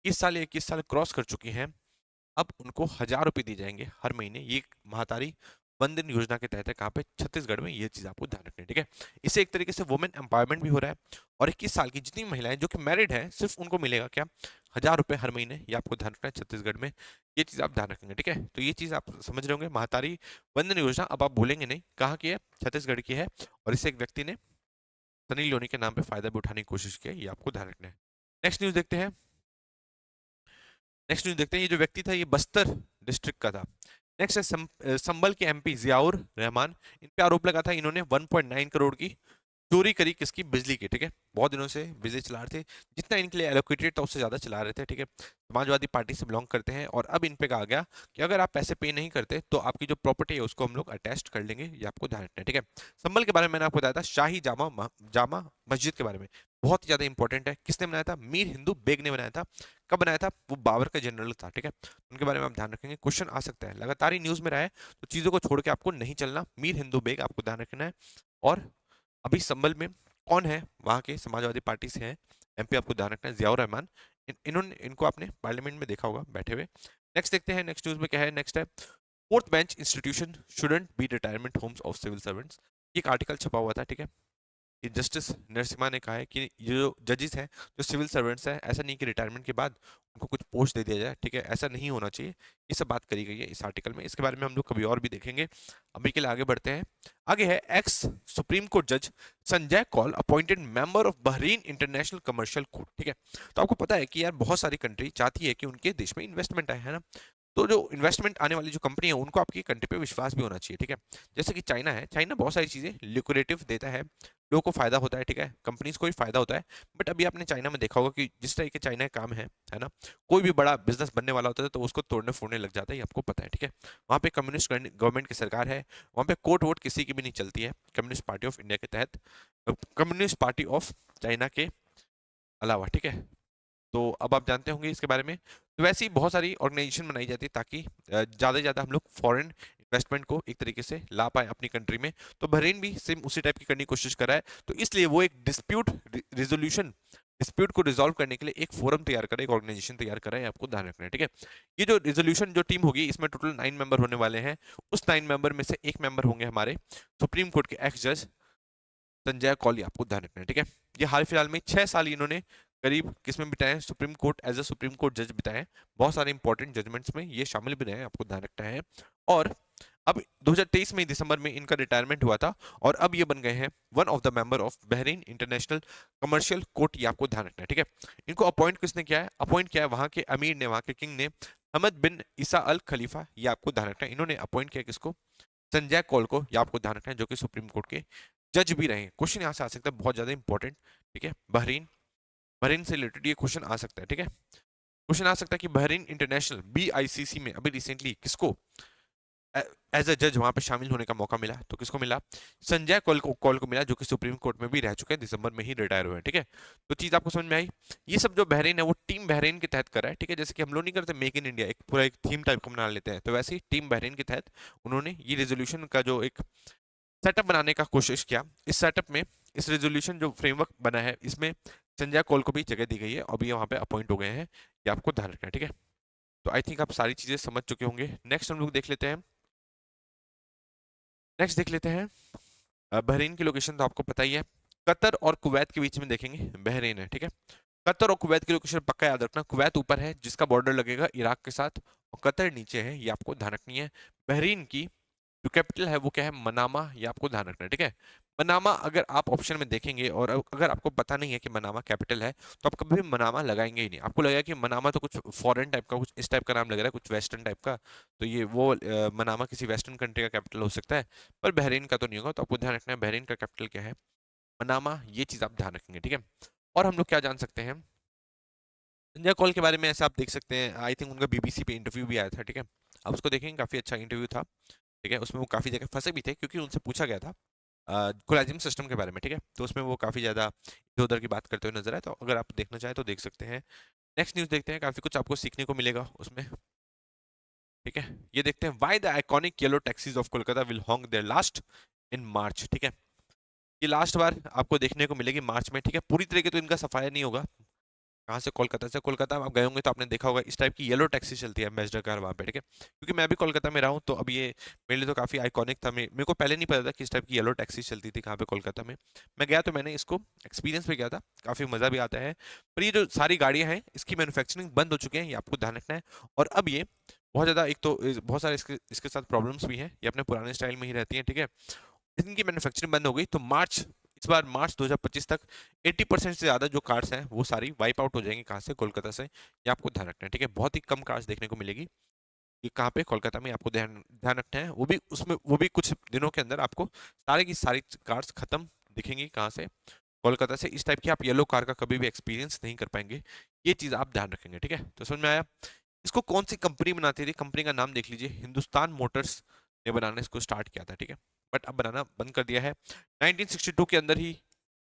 21 साल या 21 साल क्रॉस कर चुकी हैं, अब उनको 1000 रुपए दिए जाएंगे हर महीने। ये महातारी वंदन योजना के तहत है, कहाँ पे, छत्तीसगढ़ में। ये चीज आपको ध्यान रखनी है, ठीक है। इससे एक तरीके से वुमेन एम्पावरमेंट भी हो रहा है और 21 साल की जितनी महिलाएं जो कि मैरिड है सिर्फ उनको मिलेगा क्या, 1000 रुपए हर महीने, ये आपको ध्यान रखना है छत्तीसगढ़ में। ये चीज आप ध्यान रखेंगे, ठीक है। तो ये चीज आप समझ रहे होंगे, महातारी वंदन योजना, अब आप बोलेंगे नहीं कहाँ की है, छत्तीसगढ़ की है। और इससे एक व्यक्ति ने सनी लियोनी के नाम पे फायदा भी उठाने की कोशिश की है, ये आपको ध्यान रखना है। नेक्स्ट न्यूज देखते हैं। नेक्स्ट न्यूज देखते हैं, ये जो व्यक्ति था ये बस्तर डिस्ट्रिक्ट का था। नेक्स्ट है संभल के एमपी जियाउर रहमान, इन पे आरोप लगा था इन्होंने 1.9 करोड़ की चोरी करी, किसकी, बिजली की, ठीक है। बहुत दिनों से बिजली चला रहे थे, जितना इनके लिए एलोकेटेड था उससे ज्यादा चला रहे थे, ठीक है। समाजवादी पार्टी से बिलोंग करते हैं और अब इन पे कहा गया कि अगर आप पैसे पे नहीं करते तो आपकी जो प्रॉपर्टी है उसको हम लोग अटैच कर लेंगे, ये आपको ध्यान रखना है, ठीक है। संभल के बारे में मैंने आपको बताया था, शाही जामा मस्जिद के बारे में। बहुत ही ज्यादा इंपॉर्टेंट है। किसने बनाया था? मीर हिंदू बेग ने बनाया था। कब बनाया था? वो बाबर का जनरल था, ठीक है, उनके बारे में आप ध्यान रखेंगे। क्वेश्चन आ सकता है, लगातार ही न्यूज में रहा है, तो चीजों को छोड़ के आपको नहीं चलना। मीर हिंदू बेग आपको ध्यान रखना है। और अभी संभल में कौन है? वहां के समाजवादी पार्टी से है एमपी, आपको ध्यान रखना है, जियाउर रहमान। इन्होंने, इनको आपने पार्लियामेंट में देखा होगा बैठे हुए। नेक्स्ट देखते हैं, नेक्स्ट न्यूज में क्या है। नेक्स्ट है, fourth bench institution shouldn't be retirement homes of civil servants. ये एक आर्टिकल छपा हुआ था, ठीक है। ये जस्टिस नरसिम्हा ने कहा है कि ये जो जजेस हैं, जो सिविल सर्वेंट्स हैं, ऐसा नहीं कि रिटायरमेंट के बाद उनको कुछ पोस्ट दे दिया जाए, ठीक है, ऐसा नहीं होना चाहिए। ये सब बात करी गई है इस आर्टिकल में। इसके बारे में हम लोग कभी और भी देखेंगे। अभी के लिए आगे बढ़ते हैं। आगे है, एक्स सुप्रीम कोर्ट जज Sanjay Kaul appointed member of Bahrain international commercial court, ठीक है। तो आपको पता है कि यार बहुत सारी कंट्री चाहती है कि उनके देश में इन्वेस्टमेंट आए, है ना। तो जो इन्वेस्टमेंट आने वाली जो कंपनी है, उनको आपकी कंट्री पे विश्वास भी होना चाहिए, ठीक है। जैसे कि चाइना है, चाइना बहुत सारी चीजें लिक्विडेटिव देता है, लोगों को फायदा होता है, ठीक है, कंपनीज को भी फायदा होता है। बट अभी आपने चाइना में देखा होगा कि जिस तरह के चाइना का काम है ना, कोई भी बड़ा बिजनेस बनने वाला होता है तो उसको तोड़ने फोड़ने लग जाता है, ये आपको पता है, ठीक है। वहाँ पे कम्युनिस्ट गवर्नमेंट की सरकार है, वहाँ पे कोर्ट वोट किसी की भी नहीं चलती है, कम्युनिस्ट पार्टी ऑफ इंडिया के तहत, कम्युनिस्ट पार्टी ऑफ चाइना के अलावा, ठीक है। तो अब आप जानते होंगे इसके बारे में। तो वैसे ही बहुत सारी ऑर्गेनाइजेशन बनाई जाती है ताकि ज़्यादा से ज़्यादा हम लोग फॉरेन इन्वेस्टमेंट को एक तरीके से ला पाए अपनी कंट्री में। तो बहरीन भी सेम उसी टाइप की करने की कोशिश कर रहा है, तो इसलिए वो एक डिस्प्यूट को रिजॉल्व करने के लिए एक फोरम तैयार कर रहा है, एक ऑर्गेनाइजेशन तैयार कर रहा है, आपको ध्यान रखना है, ठीक है। ये जो रिजोल्यूशन जो टीम होगी, इसमें टोटल 9 मेंबर होने वाले हैं। उस 9 मेंबर में से एक मेंबर होंगे हमारे सुप्रीम कोर्ट के एक्स जज संजय कौल, आपको ध्यान रखना है, ठीक है। ये हाल फिलहाल में 6 साल इन्होंने करीब किसमें बिताए? Supreme court, as a supreme court जज बिताए हैं। बहुत सारे इंपॉर्टेंट जजमेंट्स में ये शामिल भी रहे हैं, आपको ध्यान रखना है। और अब 2023 में दिसंबर में इनका रिटायरमेंट हुआ था, और अब ये बन गए हैं one of the member of Bahrain international commercial court, ये आपको ध्यान रखना है, ठीक है। इनको अपॉइंट किसने किया है? अपॉइंट किया है वहां के अमीर ने, वहां के किंग ने, हमद बिन ईसा अल खलीफा, ये आपको ध्यान रखना है। इन्होंने अपॉइंट किया किसको? संजय कौल को, ये आपको ध्यान रखना है, जो कि सुप्रीम कोर्ट के जज भी रहे हैं। क्वेश्चन यहाँ से आ सकता है, बहुत ज्यादा इंपॉर्टेंट, ठीक है। बहरीन, बहरीन से रिलेटेड ये क्वेश्चन आ सकता है, ठीक है। क्वेश्चन आ सकता है कि बहरीन इंटरनेशनल बीआईसीसी में अभी रिसेंटली किसको एज अ जज वहां पे शामिल होने का मौका मिला? तो किसको मिला? संजय कौल को मिला, जो कि सुप्रीम कोर्ट में भी रह चुके हैं, दिसंबर में ही रिटायर हुए हैं, ठीक है। तो चीज आपको समझ में आई। ये सब जो बहरीन है वो टीम बहरीन के तहत कर रहा है, ठीक है। जैसे कि हम लोग नहीं करते मेक इन इंडिया, एक पूरा एक थीम टाइप का बना लेते हैं, तो वैसे ही टीम बहरीन के तहत उन्होंने ये रेजोल्यूशन का जो एक सेटअप बनाने का कोशिश किया। इस सेटअप में, इस रेजोल्यूशन जो फ्रेमवर्क बना है, इसमें संजय कौल को भी जगह दी गई है, अभी ये वहां पे अपॉइंट हो गए हैं, ये आपको ध्यान रखना है, ठीक है। तो आई थिंक आप सारी चीजें समझ चुके होंगे। नेक्स्ट हम लोग देख लेते हैं, नेक्स्ट देख लेते हैं। बहरीन की लोकेशन तो आपको पता ही है, कतर और कुवैत के बीच में देखेंगे बहरीन है, ठीक है। कतर और कुवैत की लोकेशन पक्का याद रखना, कुवैत ऊपर है जिसका बॉर्डर लगेगा इराक के साथ, और कतर नीचे है, ये आपको ध्यान रखनी है। बहरीन की जो कैपिटल है वो क्या है? मनामा, ये आपको ध्यान रखना है, ठीक है। मनामा अगर आप ऑप्शन में देखेंगे और अगर आपको पता नहीं है कि मनामा कैपिटल है, तो आप कभी भी मनामा लगाएंगे ही नहीं। आपको लगेगा कि मनामा तो कुछ फॉरेन टाइप का, कुछ इस टाइप का नाम लग रहा है, कुछ वेस्टर्न टाइप का, तो ये वो मनामा किसी वेस्टर्न कंट्री का कैपिटल हो सकता है, पर बहरीन का तो नहीं होगा। तो आपको ध्यान रखना है बहरीन का कैपिटल क्या है? मनामा, ये चीज आप ध्यान रखेंगे, ठीक है। और हम लोग क्या जान सकते हैं संजय कौल के बारे में? ऐसा आप देख सकते हैं, आई थिंक उनका बीबीसी पे इंटरव्यू भी आया था, ठीक है। आप उसको देखेंगे, काफी अच्छा इंटरव्यू था, ठीक है। उसमें वो काफी जगह फंसे भी थे, क्योंकि उनसे पूछा गया था कोलेजियम सिस्टम के बारे में, ठीक है। तो उसमें वो काफी ज्यादा इधर उधर की बात करते हुए नजर आए, तो अगर आप देखना चाहें तो देख सकते हैं। नेक्स्ट न्यूज देखते हैं, काफी कुछ आपको सीखने को मिलेगा उसमें, ठीक है। ये देखते हैं, why the iconic yellow taxis of Kolkata will honk their last in March, ठीक है। ये लास्ट बार आपको देखने को मिलेगी मार्च में, ठीक है। पूरी तरीके तो इनका सफाया नहीं होगा। कहाँ से? कोलकाता से। कोलकाता आप गए होंगे तो आपने देखा होगा, इस टाइप की येलो टैक्सी चलती है एम्बेसडर कार वहाँ पे, ठीक है। क्योंकि मैं भी कोलकाता में रहा हूँ, तो अब ये मेरे लिए तो काफी आइकॉनिक था। मेरे को पहले नहीं पता था कि इस टाइप की येलो टैक्सी चलती थी कहाँ पे, कोलकाता में। मैं गया तो मैंने इसको एक्सपीरियंस भी किया था, काफी मजा भी आता है। पर ये जो सारी गाड़ियां हैं, इसकी मैन्युफैक्चरिंग बंद हो चुकी है, ये आपको ध्यान रखना है। और अब ये बहुत ज्यादा, एक तो बहुत सारे इसके साथ प्रॉब्लम्स भी हैं, ये अपने पुराने स्टाइल में ही रहती हैं, ठीक है। इनकी मैन्युफैक्चरिंग बंद हो गई, तो मार्च, इस बार मार्च 2025 तक 80% से ज्यादा जो कार्स हैं वो सारी वाइप आउट हो जाएंगी। कहाँ से? कोलकाता से, ये आपको ध्यान रखना है, ठीक है। बहुत ही कम कार्स देखने को मिलेगी ये कहाँ पे? कोलकाता में, आपको ध्यान ध्यान रखना है। वो भी उसमें, वो भी कुछ दिनों के अंदर आपको सारी की सारी कार्स खत्म दिखेंगी। कहाँ से? कोलकाता से। इस टाइप की आप येलो कार का कभी भी एक्सपीरियंस नहीं कर पाएंगे, ये चीज आप ध्यान रखेंगे, ठीक है। तो समझ में आया? इसको कौन सी कंपनी बनाती थी? कंपनी का नाम देख लीजिए, हिंदुस्तान मोटर्स ने बनाना इसको स्टार्ट किया था, ठीक है। बट अब बनाना बंद कर दिया है। 1962 के अंदर ही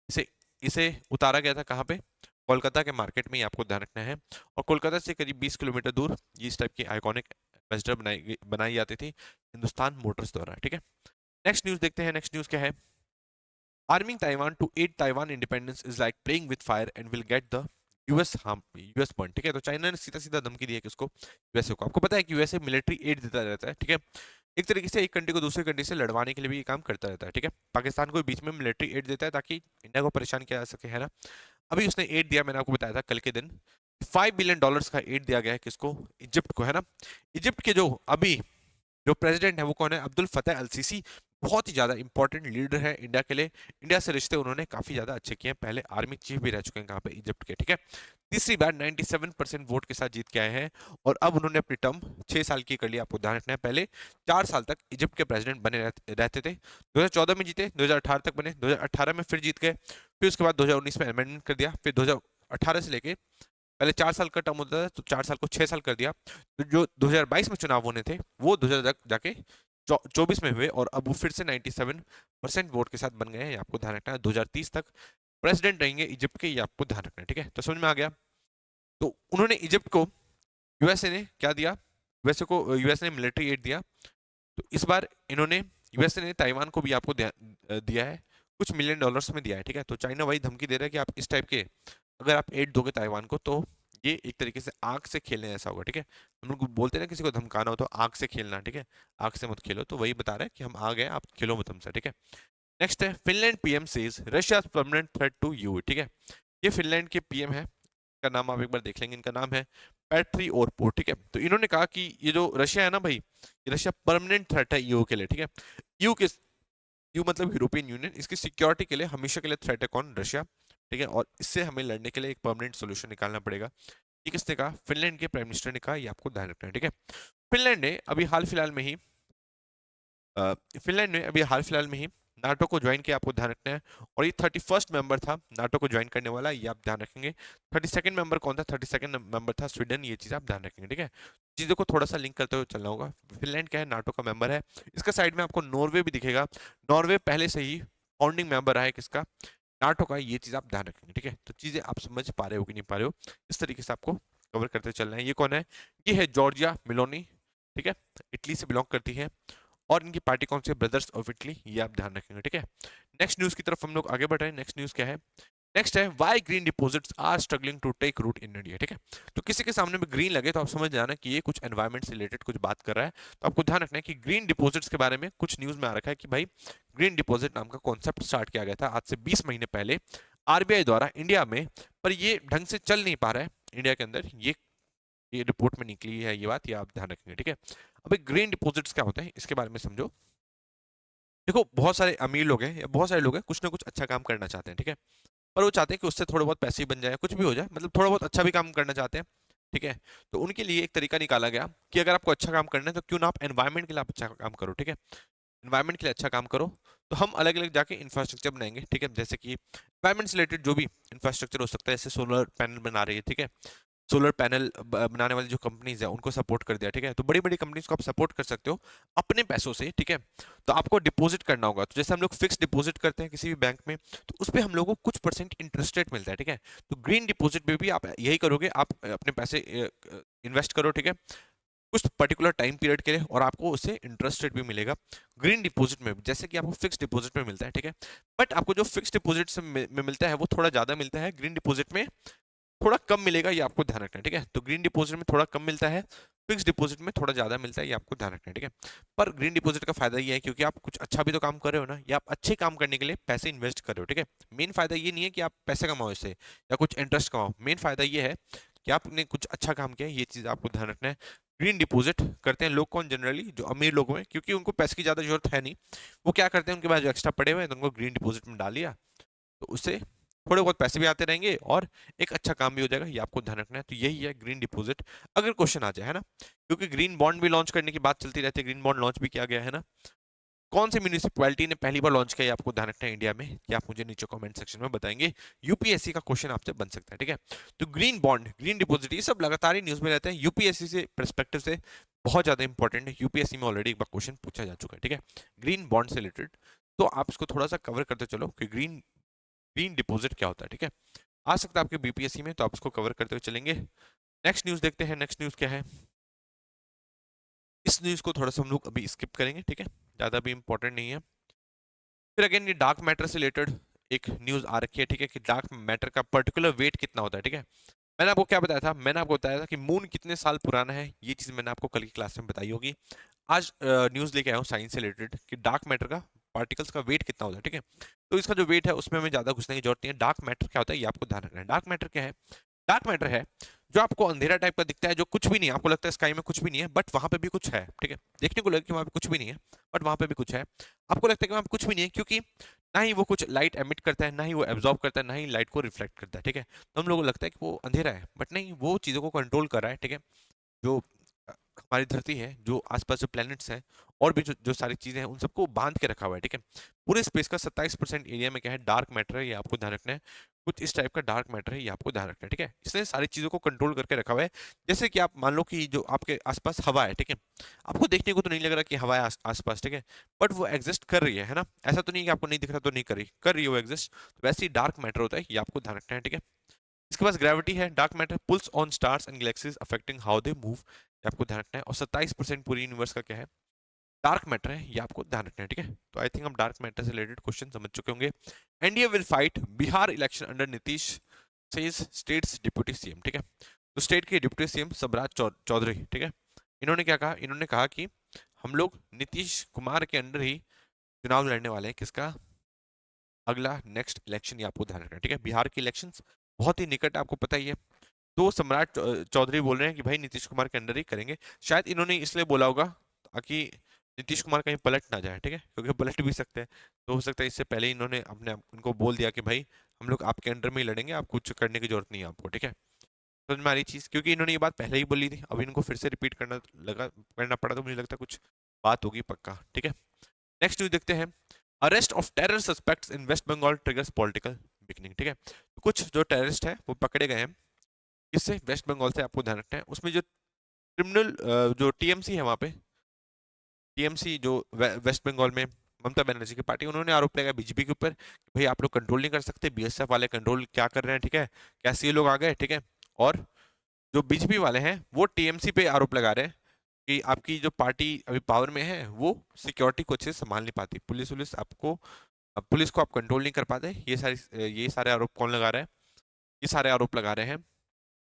इसे इसे उतारा गया था कहाँ पे, कोलकाता के मार्केट में, ये आपको ध्यान रखना है। और कोलकाता से करीब 20 किलोमीटर दूर ये इस टाइप की आइकॉनिक एम्बेसडर बनाई जाती थी हिंदुस्तान मोटर्स द्वारा, ठीक है। नेक्स्ट न्यूज देखते हैं, नेक्स्ट न्यूज क्या है। Arming Taiwan to aid Taiwan independence is like playing with fire and will get the US point, ठीक है। तो चाइना ने सीधा सीधा धमकी दी है किसको, यूएसए को। आपको पता है कि यूएसए मिलिट्री एड देता रहता है, ठीक है। एक तरीके से एक कंट्री को दूसरी कंट्री से लड़वाने के लिए भी ये काम करता रहता है, ठीक है। पाकिस्तान को बीच में मिलिट्री एड देता है ताकि इंडिया को परेशान किया जा सके, है ना। अभी उसने एड दिया, मैंने आपको बताया था कल के दिन, $5 बिलियन का एड दिया गया है किसको, इजिप्ट को, है ना। इजिप्ट के जो अभी जो प्रेसिडेंट है वो कौन है, अब्दुल फतेह अल सीसी। बहुत ही ज्यादा इंपॉर्टेंट लीडर है इंडिया के लिए। इंडिया से रिश्ते उन्होंने काफी ज्यादा अच्छे किए हैं, पहले आर्मी चीफ भी रह चुके हैं कहाँ पे, इजिप्ट के, ठीक है। तीसरी बार 97% वोट के साथ जीत के आए हैं। और अब उन्होंने अपनी टर्म 6 साल की कर ली। आपको ध्यान रखना है, पहले 4 साल तक इजिप्ट के प्रेसिडेंट बने रहते थे। 2014 में जीते, 2018 तक बने, 2018 में फिर जीत गए, फिर उसके बाद 2019 में अमेंडमेंट कर दिया, फिर 2018 से लेके, पहले 4 साल का टर्म होता था तो 4 साल को 6 साल कर दिया। तो जो 2022 में चुनाव होने थे वो 2000 तक जाके 24 में हुए, और अब वो फिर से 97% वोट के साथ बन गए हैं। ये आपको ध्यान रखना है, 2030 तक प्रेसिडेंट रहेंगे इजिप्ट के, ये आपको ध्यान रखना है, ठीक है। तो समझ में आ गया। तो उन्होंने इजिप्ट को, यूएसए ने क्या दिया, यूएसए ने मिलिट्री एड दिया। तो इस बार इन्होंने, यूएसए ने ताइवान को भी आपको दिया है, कुछ $1 million में दिया है, ठीक है। तो चाइना वही धमकी दे रहा है कि आप इस टाइप के अगर आप एड दोगे ताइवान को तो ये एक तरीके से आग से खेलने ऐसा होगा, ठीक है। हम लोग बोलते हैं ना किसी को धमकाना हो तो आग से खेलना, ठीक है, आग से मत खेलो, तो वही बता रहा है कि हम आ गए, आप खेलो मत हमसे, ठीक है। नेक्स्ट है, Finland PM says Russia permanent threat to you, ठीक है। ये फिनलैंड के पीएम है, का नाम आप एक बार देख लेंगे, इनका नाम है पैट्री ओरपो, ठीक है। तो इन्होंने कहा कि ये जो रशिया है ना भाई, ये रशिया परमानेंट थ्रेट है ईयू के लिए, ठीक है। यू के यू मतलब यूरोपियन यूनियन, इसकी सिक्योरिटी के लिए हमेशा के लिए थ्रेट है कौन, रशिया, ठीक है। और इससे हमें लड़ने के लिए एक परमानेंट सोल्यूशन निकालना पड़ेगा। ये किसने कहा, फिनलैंड के प्राइम मिनिस्टर ने कहा, ये आपको ध्यान रखना है, ठीक है। फिनलैंड ने अभी हाल फिलहाल में ही फिनलैंड ने अभी हाल फिलहाल में ही नाटो को ज्वाइन किया, आपको ध्यान रखना है। और ये 31st मेंबर था नाटो को ज्वाइन करने वाला, ये आप ध्यान रखेंगे। 32nd मेंबर कौन था, 32nd मेंबर था स्वीडन, ये चीज आप ध्यान रखेंगे, ठीक है। चीजों को थोड़ा सा लिंक करते हुए चलना होगा। फिनलैंड क्या है, नाटो का मेंबर है। इसका साइड में आपको नॉर्वे भी दिखेगा, नॉर्वे पहले से ही फाउंडिंग मेंबर रहा है किसका, नाटो का, ये चीज आप ध्यान रखेंगे, ठीक है। तो चीजें आप समझ पा रहे हो कि नहीं पा रहे हो, इस तरीके से आपको कवर करते चलना है। ये कौन है, ये है जॉर्जिया मेलोनी, ठीक है, इटली से बिलोंग करती है। और इनकी पार्टी कौन सी है, ब्रदर्स ऑफ इटली, ये आप ध्यान रखेंगे, ठीक है। नेक्स्ट न्यूज की तरफ हम लोग आगे बढ़ रहे हैं। नेक्स्ट न्यूज क्या है, नेक्स्ट है why green deposits are struggling to take root in India, ठीक है। तो किसी के सामने में ग्रीन लगे तो आप समझ जाना कि ये कुछ एनवायरमेंट से रिलेटेड कुछ बात कर रहा है। तो आपको ध्यान रखना है कि ग्रीन डिपॉजिट्स के बारे में कुछ न्यूज में आ रखा है कि भाई ग्रीन डिपॉजिट नाम का कॉन्सेप्ट स्टार्ट किया गया था आज से 20 महीने पहले आरबीआई द्वारा इंडिया में, पर ये ढंग से चल नहीं पा रहा है इंडिया के अंदर। ये रिपोर्ट में निकली है ये बात, ये आप ध्यान रखेंगे, ठीक है। अभी ग्रीन डिपॉजिट्स क्या होते हैं इसके बारे में समझो। देखो बहुत सारे अमीर लोग हैं या बहुत सारे लोग हैं, कुछ ना कुछ अच्छा काम करना चाहते हैं, ठीक है। पर वो चाहते हैं कि उससे थोड़े बहुत पैसे ही बन जाए, कुछ भी हो जाए, मतलब थोड़ा बहुत अच्छा भी काम करना चाहते हैं, ठीक है। तो उनके लिए एक तरीका निकाला गया कि अगर आपको अच्छा काम करना है तो क्यों ना आप एनवायरमेंट के लिए आप अच्छा काम करो, ठीक है। एनवायरमेंट के लिए अच्छा काम करो। तो हम अलग अलग जाके इंफ्रास्ट्रक्चर बनाएंगे, ठीक है। जैसे कि एनवायरमेंट से रिलेटेड जो भी इंफ्रास्ट्रक्चर हो सकता है, जैसे सोलर पैनल बना रही है, ठीक है। सोलर पैनल बनाने वाली जो कंपनीज है उनको सपोर्ट कर दिया, ठीक है। तो बड़ी बड़ी कंपनीज को आप सपोर्ट कर सकते हो अपने पैसों से, ठीक है। तो आपको डिपॉजिट करना होगा, तो जैसे हम लोग फिक्स डिपॉजिट करते हैं किसी भी बैंक में, तो उस पर हम लोगों को कुछ परसेंट इंटरेस्ट रेट मिलता है, ठीक है। तो ग्रीन डिपॉजिट में भी आप यही करोगे, आप अपने पैसे इन्वेस्ट करो, ठीक है, कुछ पर्टिकुलर टाइम पीरियड के लिए, और आपको उससे इंटरेस्ट रेट भी मिलेगा ग्रीन डिपॉजिट में, जैसे कि आपको फिक्स डिपॉजिट में मिलता है, ठीक है। बट आपको जो फिक्स डिपॉजिट से में मिलता है वो थोड़ा ज्यादा मिलता है, ग्रीन डिपॉजिट में थोड़ा कम मिलेगा, ये आपको ध्यान रखना है, ठीक है। तो ग्रीन डिपॉजिट में थोड़ा कम मिलता है, फिक्स डिपॉजिट में थोड़ा ज्यादा मिलता है, ये आपको ध्यान रखना है, ठीक है। पर ग्रीन डिपॉजिट का फायदा ये है क्योंकि आप कुछ अच्छा भी तो काम कर रहे हो ना, या आप अच्छे काम करने के लिए पैसे इन्वेस्ट कर रहे हो, ठीक है। मेन फायदा ये नहीं है कि आप पैसे कमाओ इससे या कुछ इंटरेस्ट कमाओ, मेन फायदा ये है कि आपने कुछ अच्छा काम किया, ये चीज आपको ध्यान रखना है। ग्रीन डिपॉजिट करते हैं लोग कौन, जनरली जो अमीर लोग हैं, क्योंकि उनको पैसे की ज्यादा जरूरत है नहीं। वो क्या करते हैं, उनके पास जो एक्स्ट्रा पड़े हुए हैं तो उनको ग्रीन डिपॉजिट में डाल दिया, तो उससे थोड़े बहुत पैसे भी आते रहेंगे और एक अच्छा काम भी हो जाएगा, ये आपको ध्यान रखना है। तो यही है ग्रीन डिपॉजिट, अगर क्वेश्चन आ जाए, है ना। क्योंकि ग्रीन बॉन्ड भी लॉन्च करने की बात चलती रहती है, ग्रीन बॉन्ड लॉन्च भी किया गया है ना। कौन सी म्यूनिसिपैलिटी ने पहली बार लॉन्च किया, ये आपको ध्यान रखना है इंडिया में, ये आप मुझे नीचे कमेंट सेक्शन में बताएंगे। यूपीएससी का क्वेश्चन आपसे बन सकता है, ठीक है। तो ग्रीन बॉन्ड, ग्रीन डिपॉजिट, ये सब लगातार ही न्यूज में रहते हैं, यूपीएससी से परस्पेक्टिव से बहुत ज्यादा इंपॉर्टेंट है। यूपीएससी में ऑलरेडी एक बार क्वेश्चन पूछा जा चुका है, ठीक है, ग्रीन बॉन्ड से रिलेटेड। तो आप इसको थोड़ा सा कवर करते चलो कि ग्रीन ग्रीन डिपॉजिट क्या होता है, ठीक है। आ सकता है आपके बीपीएससी में, तो आप उसको कवर करते हुए चलेंगे। नेक्स्ट न्यूज देखते हैं, नेक्स्ट न्यूज क्या है। इस न्यूज को थोड़ा सा हम लोग अभी स्किप करेंगे, ठीक है, ज्यादा भी इंपॉर्टेंट नहीं है। फिर अगेन ये डार्क मैटर से रिलेटेड एक न्यूज आ रखी है, ठीक है, कि डार्क मैटर का पर्टिकुलर वेट कितना होता है, ठीक है। मैंने आपको क्या बताया था, मैंने आपको बताया था कि मून कितने साल पुराना है, ये चीज मैंने आपको कल की क्लास में बताई होगी। आज न्यूज लेके आया हूँ साइंस से रिलेटेड कि डार्क मैटर का पार्टिकल्स का वेट कितना होता है, ठीक है। तो इसका जो वेट है उसमें हमें ज्यादा घुसने की जरूरत नहीं है। डार्क मैटर क्या होता है ये आपको ध्यान रखना है। डार्क मैटर क्या है? डार्क मैटर है जो आपको अंधेरा टाइप का दिखता है, जो कुछ भी नहीं है, आपको लगता है स्काई में कुछ भी नहीं है, बट वहां पे भी कुछ है, ठीक है। देखने को लगे कि वहां पे कुछ भी नहीं है, बट वहां पे भी कुछ है। आपको लगता है कि वहां पे कुछ भी नहीं है, क्योंकि ना ही वो कुछ लाइट एमिट करता है, ना ही वो एब्जॉर्ब करता है, ना ही लाइट को रिफ्लेक्ट करता है, ठीक है। तो हम लोगों को लगता है कि वो अंधेरा है, बट नहीं, वो चीजों को कंट्रोल कर रहा है, ठीक है। जो हमारी धरती है, जो आसपास जो प्लैनेट्स हैं, और भी जो सारी चीजें हैं, उन सबको बांध के रखा हुआ है, ठीक है। पूरे स्पेस का 27% एरिया में क्या है, डार्क मैटर है, ये आपको ध्यान रखना है। कुछ इस टाइप का डार्क मैटर है, ये आपको ध्यान रखना है, ठीक है। इसने सारी चीजों को कंट्रोल करके रखा हुआ है। जैसे कि आप मान लो कि जो आपके आसपास हवा है, ठीक है, आपको देखने को तो नहीं लग रहा कि हवा है आसपास, ठीक है, बट वो एग्जिस्ट कर रही है ना। ऐसा तो नहीं कि आपको नहीं दिख रहा तो नहीं कर रही है वो एग्जिस्ट। तो वैसे ही डार्क मैटर होता है, ये आपको ध्यान रखना है, ठीक है। इसके पास ग्रेविटी है। Dark matter pulls on stars and galaxies affecting how they move, ये आपको ध्यान रखना है। और 27% पूरी यूनिवर्स का क्या है, डार्क मैटर है, ये आपको ध्यान रखना है, ठीक है। तो आई थिंक हम डार्क मैटर से रिलेटेड क्वेश्चन समझ चुके होंगे। NDA will fight Bihar election under Nitish says states deputy CM, ठीक है। तो स्टेट के डिप्टी सीएम सबराज चौधरी, ठीक है, इन्होंने क्या कहा, इन्होंने कहा कि हम लोग नीतीश कुमार के अंडर ही चुनाव लड़ने वाले हैं। किसका? अगला नेक्स्ट इलेक्शन, ये आपको ध्यान रखना है, ठीक है। बिहार के इलेक्शंस बहुत ही निकट है, आपको पता ही है। तो सम्राट चौधरी बोल रहे हैं कि भाई नीतीश कुमार के अंडर ही करेंगे। शायद इन्होंने इसलिए बोला होगा ताकि नीतीश कुमार कहीं पलट ना जाए, ठीक है, क्योंकि पलट भी सकते हैं। तो हो सकता है इससे पहले ही इन्होंने अपने उनको बोल दिया कि भाई हम लोग आपके अंडर में ही लड़ेंगे, आप कुछ करने की जरूरत नहीं है आपको, ठीक है। समझ में आ रही चीज, क्योंकि इन्होंने ये बात पहले ही बोली थी, अब इनको फिर से रिपीट करना पड़ा, तो मुझे लगता है कुछ बात होगी पक्का, ठीक है। नेक्स्ट न्यूज देखते हैं। Arrest of terror suspects in West Bengal triggers political bickering, ठीक है। तो कुछ जो टेररिस्ट है वो पकड़े गए हैं, किससे? वेस्ट बंगाल से, आपको ध्यान रखना है। उसमें जो क्रिमिनल जो टीएमसी है वहां पे, टीएमसी जो वेस्ट बंगाल में ममता बनर्जी की पार्टी, उन्होंने आरोप लगाया बीजेपी के ऊपर कि भाई आप लोग कंट्रोल नहीं कर सकते, बीएसएफ वाले कंट्रोल क्या कर रहे हैं, ठीक है, कैसे ये लोग आ गए, ठीक है। और जो बीजेपी वाले हैं वो टीएमसी पे आरोप लगा रहे हैं कि आपकी जो पार्टी अभी पावर में है वो सिक्योरिटी को अच्छे से संभाल नहीं पाती, पुलिस को आप कंट्रोल नहीं कर पाते। ये सारे आरोप कौन लगा रहा है? ये सारे आरोप लगा रहे हैं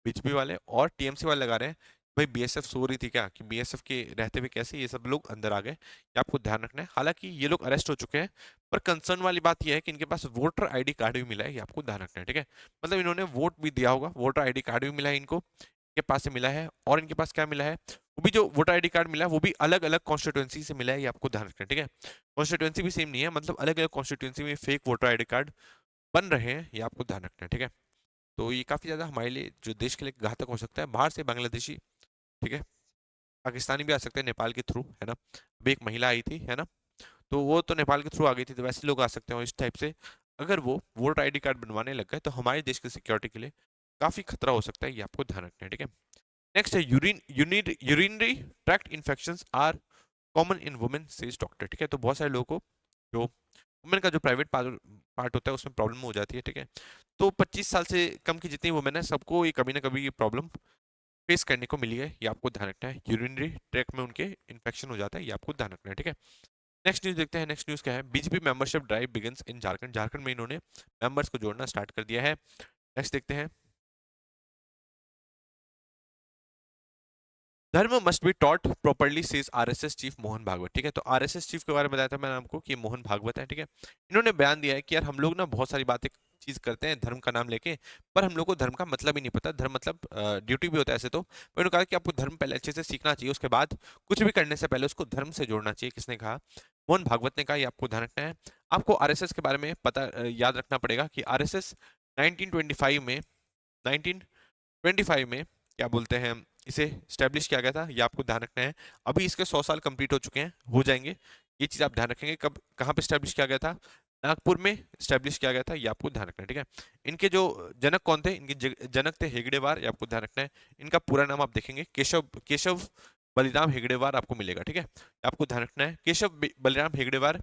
बीजेपी वाले, और टीएमसी वाले लगा रहे हैं भाई बीएसएफ सो रही थी क्या, कि बीएसएफ के रहते हुए कैसे ये सब लोग अंदर आ गए, ये आपको ध्यान रखना है। हालांकि ये लोग अरेस्ट हो चुके हैं, पर कंसर्न वाली बात ये है कि इनके पास वोटर आईडी कार्ड भी मिला है, ये आपको ध्यान रखना है, ठीक है। मतलब इन्होंने वोट भी दिया होगा, वोटर आईडी कार्ड भी मिला है इनको, इनके पास से मिला है। और इनके पास क्या मिला है, वो भी जो वोटर आईडी कार्ड मिला है वो भी अलग अलग कॉन्स्टिट्यूएंसी से मिला है, ये आपको ध्यान रखना है, ठीक है। कॉन्स्टिट्यूएंसी भी सेम नहीं है, मतलब अलग अलग कॉन्स्टिट्यूएंसी में फेक वोटर आईडी कार्ड बन रहे हैं, ये आपको ध्यान रखना है, ठीक है। तो ये काफी ज्यादा हमारे लिए, जो देश के लिए घातक हो सकता है। बाहर से बांग्लादेशी, ठीक है, पाकिस्तानी भी आ सकते हैं नेपाल के थ्रू, है ना। अभी एक महिला आई थी, है ना, तो वो तो नेपाल के थ्रू आ गई थी, तो वैसे लोग आ सकते हैं। और इस टाइप से अगर वो वोटर आईडी कार्ड बनवाने लग गए तो हमारे देश की सिक्योरिटी के लिए काफी खतरा हो सकता है, ये आपको ध्यान रखना है, ठीक है। नेक्स्ट है urinary tract infections are common in women says doctor, ठीक है। तो बहुत सारे लोगों को जो वुमेन का जो प्राइवेट पार्ट होता है उसमें प्रॉब्लम हो जाती है, ठीक है। तो 25 साल से कम की जितनी वुमेन है सबको ये कभी ना कभी ये प्रॉब्लम फेस करने को मिली है, ये आपको ध्यान रखना है। यूरिनरी ट्रैक में उनके इन्फेक्शन हो जाता है, ये आपको ध्यान रखना है, ठीक है। नेक्स्ट न्यूज देखते हैं। नेक्स्ट न्यूज क्या है? BJP membership drive begins in Jharkhand, Jharkhand में इन्होंने मेंबर्स को जोड़ना स्टार्ट कर दिया है। नेक्स्ट देखते हैं। Dharma must be taught properly says RSS chief Mohan Bhagwat, ठीक है। तो आरएसएस चीफ के बारे में बताया था मैंने आपको कि मोहन भागवत है, ठीक है। इन्होंने बयान दिया है कि यार हम लोग ना बहुत सारी बातें चीज करते हैं धर्म का नाम लेके, पर हम लोग को धर्म का मतलब ही नहीं पता। धर्म मतलब ड्यूटी भी होता है ऐसे तो, पर उन्होंने कहा कि आपको धर्म पहले अच्छे से सीखना चाहिए, उसके बाद कुछ भी करने से पहले उसको धर्म से जोड़ना चाहिए। किसने कहा? मोहन भागवत ने कहा, ये आपको ध्यान रखना है। आपको आरएसएस के बारे में पता याद रखना पड़ेगा कि आरएसएस 1925 में 1925 में क्या बोलते हैं, इसे स्टैब्लिश किया गया था, ये आपको ध्यान रखना है। अभी इसके 100 साल कंप्लीट हो चुके हैं, हो जाएंगे, ये चीज आप ध्यान रखेंगे। कब कहाँ पे स्टैब्लिश किया गया था? नागपुर में स्टैब्लिश किया गया था, ये आपको ध्यान रखना है, ठीक है। इनके जो जनक कौन थे? इनके जनक थे हेगड़ेवार, ये आपको ध्यान रखना है। इनका पूरा नाम आप देखेंगे केशव केशव बलिराम हेगड़ेवार आपको मिलेगा, ठीक है। आपको ध्यान रखना है केशव बलिराम हेगड़ेवार,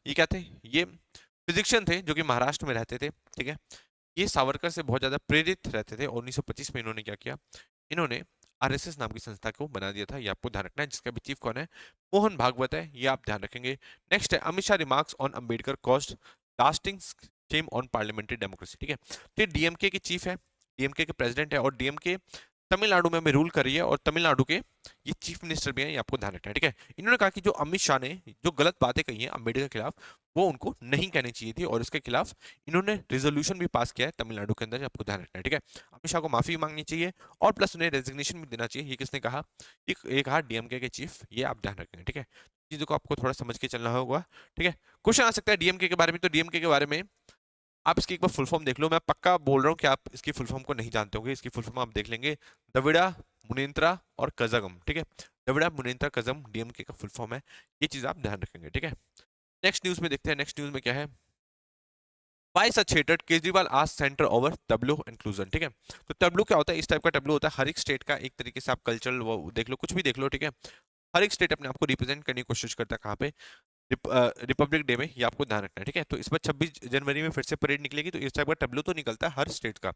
ये क्या थे? ये फिजिशियन थे जो कि महाराष्ट्र में रहते थे, ठीक है। ये सावरकर से बहुत ज्यादा प्रेरित रहते थे और 1925 में इन्होंने क्या किया, इन्होंने आरएसएस नाम की संस्था को बना दिया था। ये आपको ध्यान रखना है। जिसका भी चीफ कौन है, मोहन भागवत है, ये आप ध्यान रखेंगे। नेक्स्ट है Amit Shah remarks on Ambedkar cost lasting shame on parliamentary democracy, ठीक है। तो ये डीएमके के चीफ है, डीएमके के प्रेसिडेंट है और डीएमके तमिलनाडु में हमें रूल कर रही है और तमिलनाडु के ये चीफ मिनिस्टर भी हैं, ये आपको ध्यान रखना है, ठीक है। इन्होंने कहा कि जो अमित शाह ने जो गलत बातें कही हैं अम्बेडकर के खिलाफ, वो उनको नहीं कहनी चाहिए थी और इसके खिलाफ इन्होंने रिजोल्यूशन भी पास किया है तमिलनाडु के अंदर, आपको ध्यान रखना है, ठीक है। अमित शाह को माफी मांगनी चाहिए और प्लस उन्हें रेजिग्नेशन भी देना चाहिए। ये किसने कहा, ये कहा डीएमके के चीफ, ये आप ध्यान रखेंगे, ठीक है। चीजों को आपको थोड़ा समझ के चलना होगा, ठीक है। क्वेश्चन आ सकता है डीएमके के बारे में, तो डीएमके के बारे में आप इसकी एक बार फुल फॉर्म देख लो। मैं पक्का बोल रहा हूँ कि आप इसकी फुल फॉर्म को नहीं जानते होंगे। इसकी फुल फॉर्म आप देख लेंगे, द्रविड़ा मुनेत्रा और कजगम, ठीक है। द्रविड़ा मुनेत्रा कजम डीएमके का फुल फॉर्म है, ये चीज आप ध्यान रखेंगे, ठीक है। नेक्स्ट न्यूज में देखते हैं, नेक्स्ट न्यूज में क्या है। Why such hatred? केजरीवाल आज सेंटर ओवर टैब्लू इंक्लूजन, ठीक है। तो टैब्लू क्या होता है, इस टाइप का टैब्लू होता है, हर एक स्टेट का एक तरीके से आप कल्चरल वो देख लो, कुछ भी देख लो, ठीक है। हर एक स्टेट अपने आप को रिप्रेजेंट करने की कोशिश करता है, कहाँ पे, रिपब्लिक डे में, ये आपको ध्यान रखना है, ठीक है। तो इस बार 26 जनवरी में फिर से परेड निकलेगी, तो इस टाइप का टैब्लू तो निकलता है हर स्टेट का।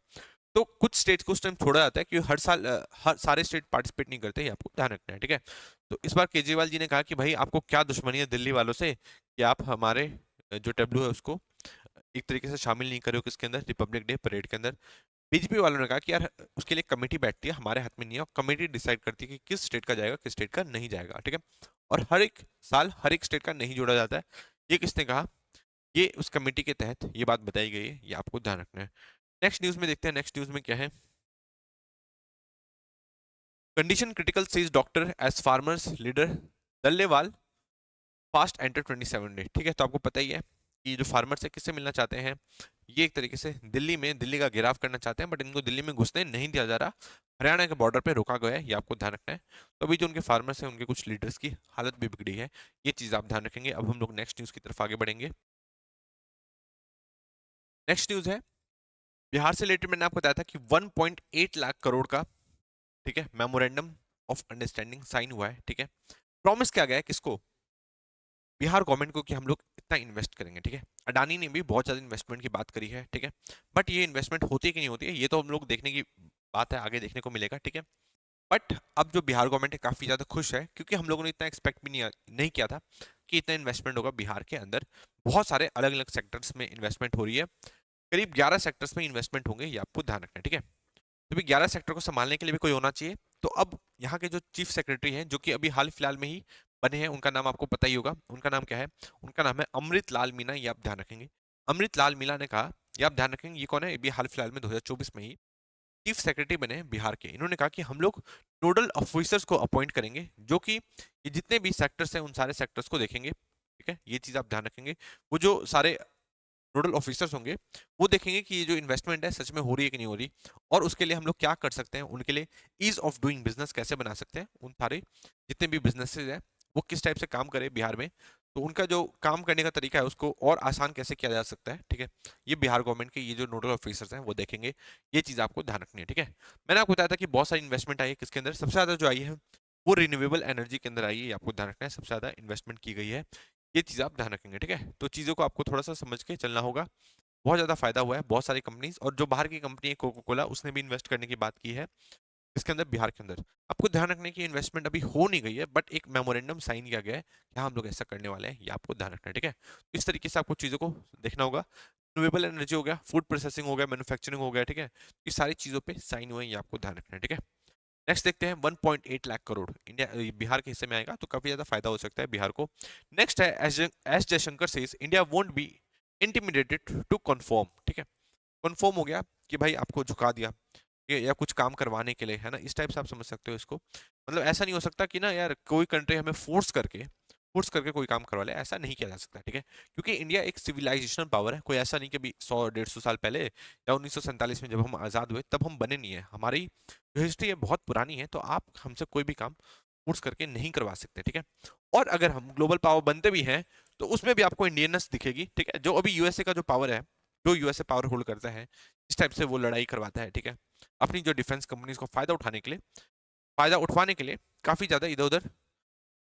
तो कुछ स्टेट्स को उस टाइम छोड़ा जाता है कि हर साल हर सारे स्टेट पार्टिसिपेट नहीं करते, ये आपको ध्यान रखना है, ठीक है। तो इस बार केजरीवाल जी ने कहा कि भाई आपको क्या दुश्मनी है दिल्ली वालों से कि आप हमारे जो टैब्लू है उसको एक तरीके से शामिल नहीं करे हो किसके अंदर, रिपब्लिक डे परेड के अंदर। बीजेपी वालों ने कहा कि यार उसके लिए कमेटी बैठती है, हमारे हाथ में नहीं है, और कमेटी डिसाइड करती है कि किस स्टेट का जाएगा किस स्टेट का नहीं जाएगा, ठीक है। और हर एक साल हर एक स्टेट का नहीं जोड़ा जाता है। ये किसने कहा, ये उस कमेटी के तहत ये बात बताई गई है, ये आपको ध्यान रखना है। नेक्स्ट न्यूज में देखते हैं, नेक्स्ट न्यूज में क्या है। Condition critical says doctor as farmers leader Dallewal fast enter 27 day, ठीक है। तो आपको पता ही है कि जो फार्मर्स है किससे मिलना चाहते हैं, ये एक तरीके से दिल्ली का घेराव करना चाहते हैं, बट इनको दिल्ली में घुसने नहीं दिया जा रहा, हरियाणा के बॉर्डर पे रोका गया है, ये आपको ध्यान रखना है। तो अभी जो उनके फार्मर्स हैं उनके कुछ लीडर्स की हालत भी बिगड़ी है, ये चीज आप ध्यान रखेंगे। अब हम लोग नेक्स्ट न्यूज की तरफ आगे बढ़ेंगे। नेक्स्ट न्यूज है बिहार से रिलेटेड, मैंने आपको बताया था कि 1.8 लाख करोड़ का, ठीक है, मेमोरेंडम ऑफ अंडरस्टैंडिंग साइन हुआ है, ठीक है। प्रॉमिस किया गया है किसको, बिहार गवर्नमेंट को, कि हम लोग इतना इन्वेस्ट करेंगे, ठीक है। अडानी ने भी बहुत ज्यादा इन्वेस्टमेंट की बात करी है, ठीक है। बट ये इन्वेस्टमेंट होती है कि नहीं होती है, ये तो हम लोग देखने की बात है, आगे देखने को मिलेगा, ठीक है। बट अब जो बिहार गवर्नमेंट है काफी ज्यादा खुश है, क्योंकि हम लोगों ने इतना एक्सपेक्ट भी नहीं किया था कि इतना इन्वेस्टमेंट होगा बिहार के अंदर। बहुत सारे अलग अलग सेक्टर्स में इन्वेस्टमेंट हो रही है, करीब 11 सेक्टर्स में इन्वेस्टमेंट होंगे, ये आपको ध्यान रखना है, ठीक है। तो भी 11 सेक्टर को संभालने के लिए भी कोई होना चाहिए। तो अब यहाँ के जो चीफ सेक्रेटरी हैं, जो कि अभी हाल फिलहाल में ही बने हैं, उनका नाम आपको पता ही होगा, उनका नाम क्या है, उनका नाम है अमृत लाल मीना, ये आप ध्यान रखेंगे। अमृत लाल मीना ने कहा, ये आप ध्यान रखेंगे, ये कौन है, ये हाल फिलहाल में 2024 में ही चीफ सेक्रेटरी बने बिहार के। इन्होंने कहा कि हम लोग नोडल ऑफिसर्स को अपॉइंट करेंगे, जो कि ये जितने भी सेक्टर्स हैं उन सारे सेक्टर्स को देखेंगे, ठीक है। ये चीज आप ध्यान रखेंगे। वो जो सारे नोडल ऑफिसर्स होंगे वो देखेंगे कि ये जो इन्वेस्टमेंट है सच में हो रही है कि नहीं हो रही, और उसके लिए हम लोग क्या कर सकते हैं, उनके लिए ईज ऑफ डूइंग बिजनेस कैसे बना सकते हैं, उन सारे जितने भी बिजनेसेस हैं वो किस टाइप से काम करे बिहार में, तो उनका जो काम करने का तरीका है उसको और आसान कैसे किया जा सकता है, ठीक है। ये बिहार गवर्नमेंट के ये जो नोडल ऑफिसर्स हैं वो देखेंगे, ये चीज आपको ध्यान रखनी है, ठीक है। मैंने आपको बताया था कि बहुत सारी इन्वेस्टमेंट आई है, किसके अंदर सबसे ज्यादा जो आई है वो रिन्यूएबल एनर्जी के अंदर आई है, ये आपको ध्यान रखना है, सबसे ज्यादा इन्वेस्टमेंट की गई है, ये चीज आप ध्यान रखेंगे, ठीक है। तो चीजों को आपको थोड़ा सा समझ के चलना होगा। बहुत ज्यादा फायदा हुआ है, बहुत सारी कंपनीज, और जो बाहर की कंपनी है कोको कोला, उसने भी इन्वेस्ट करने की बात की है इसके अंदर बिहार के अंदर। आपको ध्यान रखने की इन्वेस्टमेंट अभी हो नहीं गई है, बट एक मेमोरेंडम साइन किया गया है कि हाँ हम लोग ऐसा करने वाले हैं, ये आपको ध्यान रखना है, ठीक है। इस तरीके से आपको चीजों को देखना होगा। रिन्यूएबल एनर्जी हो गया, फूड प्रोसेसिंग हो गया, मैन्युफैक्चरिंग हो गया, ठीक है। ये सारी चीजों पे साइन हुए हैं, ये आपको ध्यान रखना है, ठीक है। नेक्स्ट देखते हैं 1.8 लाख करोड़ इंडिया बिहार के हिस्से में आएगा, तो काफी ज्यादा फायदा हो सकता है बिहार को। नेक्स्ट है S Jaishankar says India won't be intimidated to confirm, ठीक है। कन्फर्म हो गया कि भाई आपको झुका दिया, या कुछ काम करवाने के लिए, है ना, इस टाइप से आप समझ सकते हो इसको। मतलब ऐसा नहीं हो सकता कि ना यार कोई कंट्री हमें फोर्स करके कोई काम करवा ले, ऐसा नहीं किया जा सकता, ठीक है। क्योंकि इंडिया एक सिविलाइजेशनल पावर है, कोई ऐसा नहीं कि अभी 100-150 साल पहले या 1947 में जब हम आजाद हुए तब हम बने नहीं है। हमारी जो हिस्ट्री है बहुत पुरानी है, तो आप हमसे कोई भी काम फोर्स करके नहीं करवा सकते, ठीक है। और अगर हम ग्लोबल पावर बनते भी हैं तो उसमें भी आपको इंडियननेस दिखेगी, ठीक है। जो अभी यूएसए का जो पावर है, जो यूएसए पावर होल्ड करता है, इस टाइप से वो लड़ाई करवाता है, ठीक है। अपनी जो डिफेंस कंपनीज को फायदा उठाने के लिए, फायदा उठवाने के लिए काफी ज्यादा इधर उधर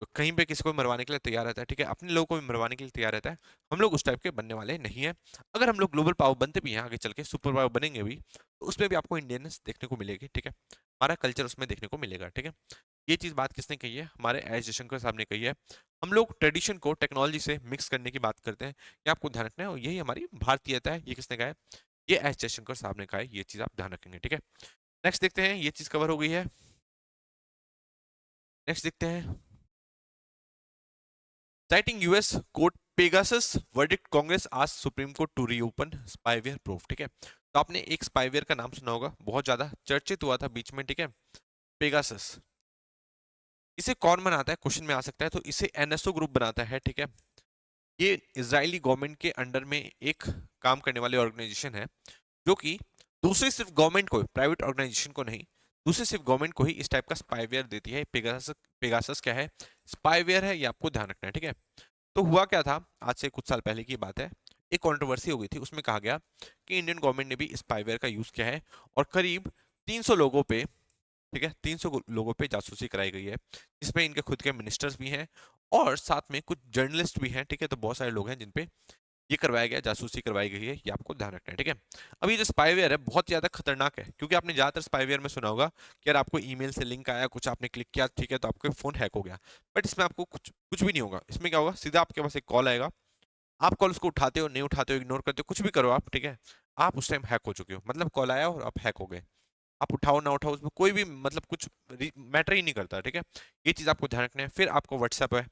तो कहीं पे किसी को मरवाने के लिए तैयार रहता है, ठीक है, अपने लोगों को भी मरवाने के लिए तैयार रहता है। हम लोग उस टाइप के बनने वाले नहीं है। अगर हम लोग ग्लोबल पावर बनते भी हैं आगे चल के, सुपर पावर बनेंगे भी, तो उसमें भी आपको इंडियननेस देखने को मिलेगी, ठीक है, हमारा कल्चर उसमें देखने को मिलेगा, ठीक है। ये चीज बात किसने कही है? हमारे एस जयशंकर साहब ने कही है। हम लोग ट्रेडिशन को टेक्नोलॉजी से मिक्स करने की बात करते हैं, ये आपको ध्यान रखना है, और यही हमारी भारतीयता है। ये किसने कहा है? ये एस जयशंकर साहब ने कहा है। ये चीज आप ध्यान रखेंगे, ठीक है। नेक्स्ट देखते हैं, ये चीज कवर हो गई है। नेक्स्ट देखते हैं, citing US court Pegasus verdict, Congress asked Supreme Court to reopen spyware proof, ठीक है। तो आपने एक स्पाईवेयर का नाम सुना होगा, बहुत ज्यादा चर्चित हुआ था बीच में, ठीक है, पेगासस। इसे कौन बनाता है, क्वेश्चन में आ सकता है। तो इसे एनएसओ ग्रुप बनाता है, ठीक है। ये इजरायली गवर्नमेंट के अंडर में एक काम करने वाली ऑर्गेनाइजेशन है, जो कि दूसरी सिर्फ गवर्नमेंट को, प्राइवेट ऑर्गेनाइजेशन को नहीं, दूसरी सिर्फ गवर्नमेंट को ही इस टाइप का स्पाईवेयर देती है। पेगासस, पेगासस क्या है? स्पाईवेयर है, ये आपको ध्यान रखना है, ठीक है। तो हुआ क्या था, आज से कुछ साल पहले की बात है, एक कंट्रोवर्सी हो गई थी, उसमें कहा गया कि इंडियन गवर्नमेंट ने भी स्पाईवेयर का यूज किया है, और करीब 300 लोगों पे, ठीक है, 300 लोगों पे जासूसी कराई गई है, जिसमें इनके खुद के मिनिस्टर्स भी हैं और साथ में कुछ जर्नलिस्ट भी हैं, ठीक है। तो बहुत सारे लोग हैं जिन पे ये करवाया गया, जासूसी करवाई गई है, ये आपको ध्यान रखना है, ठीक है। अब ये जो स्पाईवेयर है बहुत ज्यादा खतरनाक है, क्योंकि आपने ज्यादातर स्पाईवेयर में सुना होगा कि यार आपको ईमेल से लिंक आया, कुछ आपने क्लिक किया, ठीक है, तो आपका फोन हैक हो गया। बट इसमें आपको कुछ कुछ भी नहीं होगा। इसमें क्या होगा, सीधा आपके पास एक कॉल आएगा, आप कॉल उसको उठाते हो, नहीं उठाते हो, इग्नोर करते हो, कुछ भी करो आप, ठीक है, आप उस टाइम हैक हो चुके हो। मतलब कॉल आया और आप हैक हो गए। आप उठाओ ना उठाओ, उसमें कोई भी मतलब कुछ मैटर ही नहीं करता, ठीक है। ये चीज आपको ध्यान रखना है। फिर आपको व्हाट्सएप है,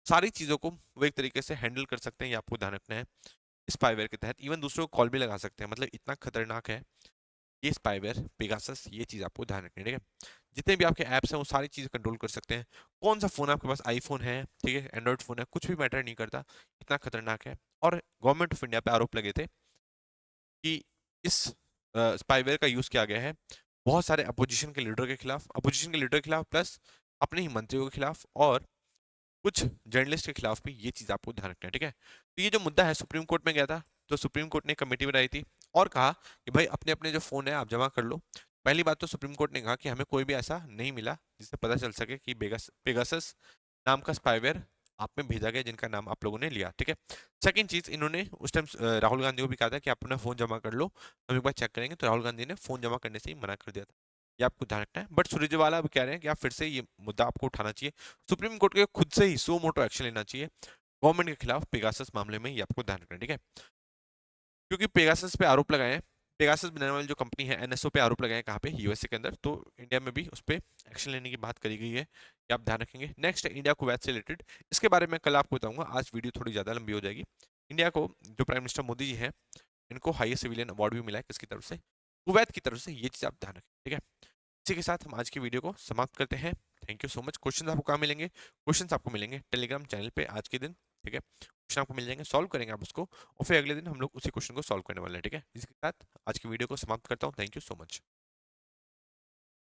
सारी चीजों को वो एक तरीके से हैंडल कर सकते हैं, ये आपको ध्यान रखना है। स्पाईवेयर के तहत इवन दूसरों को कॉल भी लगा सकते हैं, मतलब इतना खतरनाक है ये स्पाईवेयर पेगासस। ये चीज आपको ध्यान रखनी है, ठीक है। जितने भी आपके ऐप्स हैं वो सारी चीजें कंट्रोल कर सकते हैं। कौन सा फोन आपके पास, आईफोन है, ठीक है, एंड्रॉइड फोन है, कुछ भी मैटर नहीं करता, इतना खतरनाक है। और गवर्नमेंट ऑफ इंडिया पे आरोप लगे थे कि इस स्पाईवेयर का यूज किया गया है बहुत सारे अपोजिशन के लीडर के खिलाफ, अपोजिशन के लीडर के खिलाफ, प्लस अपने ही मंत्रियों के खिलाफ, और कुछ जर्नलिस्ट के खिलाफ भी। ये चीज आपको ध्यान रखना है, ठीक है। तो ये जो मुद्दा है सुप्रीम कोर्ट में गया था, तो सुप्रीम कोर्ट ने कमेटी बनाई थी और कहा कि भाई अपने अपने जो फोन है आप जमा कर लो। पहली बात तो सुप्रीम कोर्ट ने कहा कि हमें कोई भी ऐसा नहीं मिला जिससे पता चल सके कि पेगासस नाम का स्पाईवेयर आप में भेजा गया जिनका नाम आप लोगों ने लिया, ठीक है। सेकंड चीज, इन्होंने उस टाइम राहुल गांधी को भी कहा था कि आप अपना फोन जमा कर लो, हम एक बार चेक करेंगे, तो राहुल गांधी ने फोन जमा करने से ही मना कर दिया था। ये आपको ध्यान रखना है। बट सुरजेवाला अब कह रहे हैं कि आप फिर से ये मुद्दा आपको उठाना चाहिए, सुप्रीम कोर्ट के खुद से ही सो मोटो एक्शन लेना चाहिए गवर्नमेंट के खिलाफ पेगासस मामले में। ये आपको ध्यान रखना है, ठीक है। क्योंकि पेगासस पे आरोप लगाए हैं, पेगासस बनाने वाली जो कंपनी है एनएसओ पे आरोप लगाए हैं, कहाँ पे, यूएसए के अंदर, तो इंडिया में भी उस पर एक्शन लेने की बात करी गई है, ये आप ध्यान रखेंगे। नेक्स्ट है इंडिया कुवैत से रिलेटेड, इसके बारे में कल आपको बताऊंगा, आज वीडियो थोड़ी ज्यादा लंबी हो जाएगी। इंडिया को जो प्राइम मिनिस्टर मोदी जी हैं, इनको हाईएस्ट सिविलियन अवार्ड भी मिला है, किसकी तरफ से? कुवैत की तरफ से। ये चीज आप ध्यान रखें, ठीक है। इसी के साथ हम आज की वीडियो को समाप्त करते हैं। Thank you so much. Question आपको कहाँ मिलेंगे? क्वेश्चन आपको मिलेंगे टेलीग्राम चैनल पे आज के दिन, ठीक है। क्वेश्चन आपको मिल जाएंगे, सॉल्व करेंगे आप उसको, और फिर अगले दिन हम लोग उसी क्वेश्चन को सॉल्व करने वाले हैं, ठीक है। इसी के साथ आज की वीडियो को समाप्त करता हूँ। Thank you so much.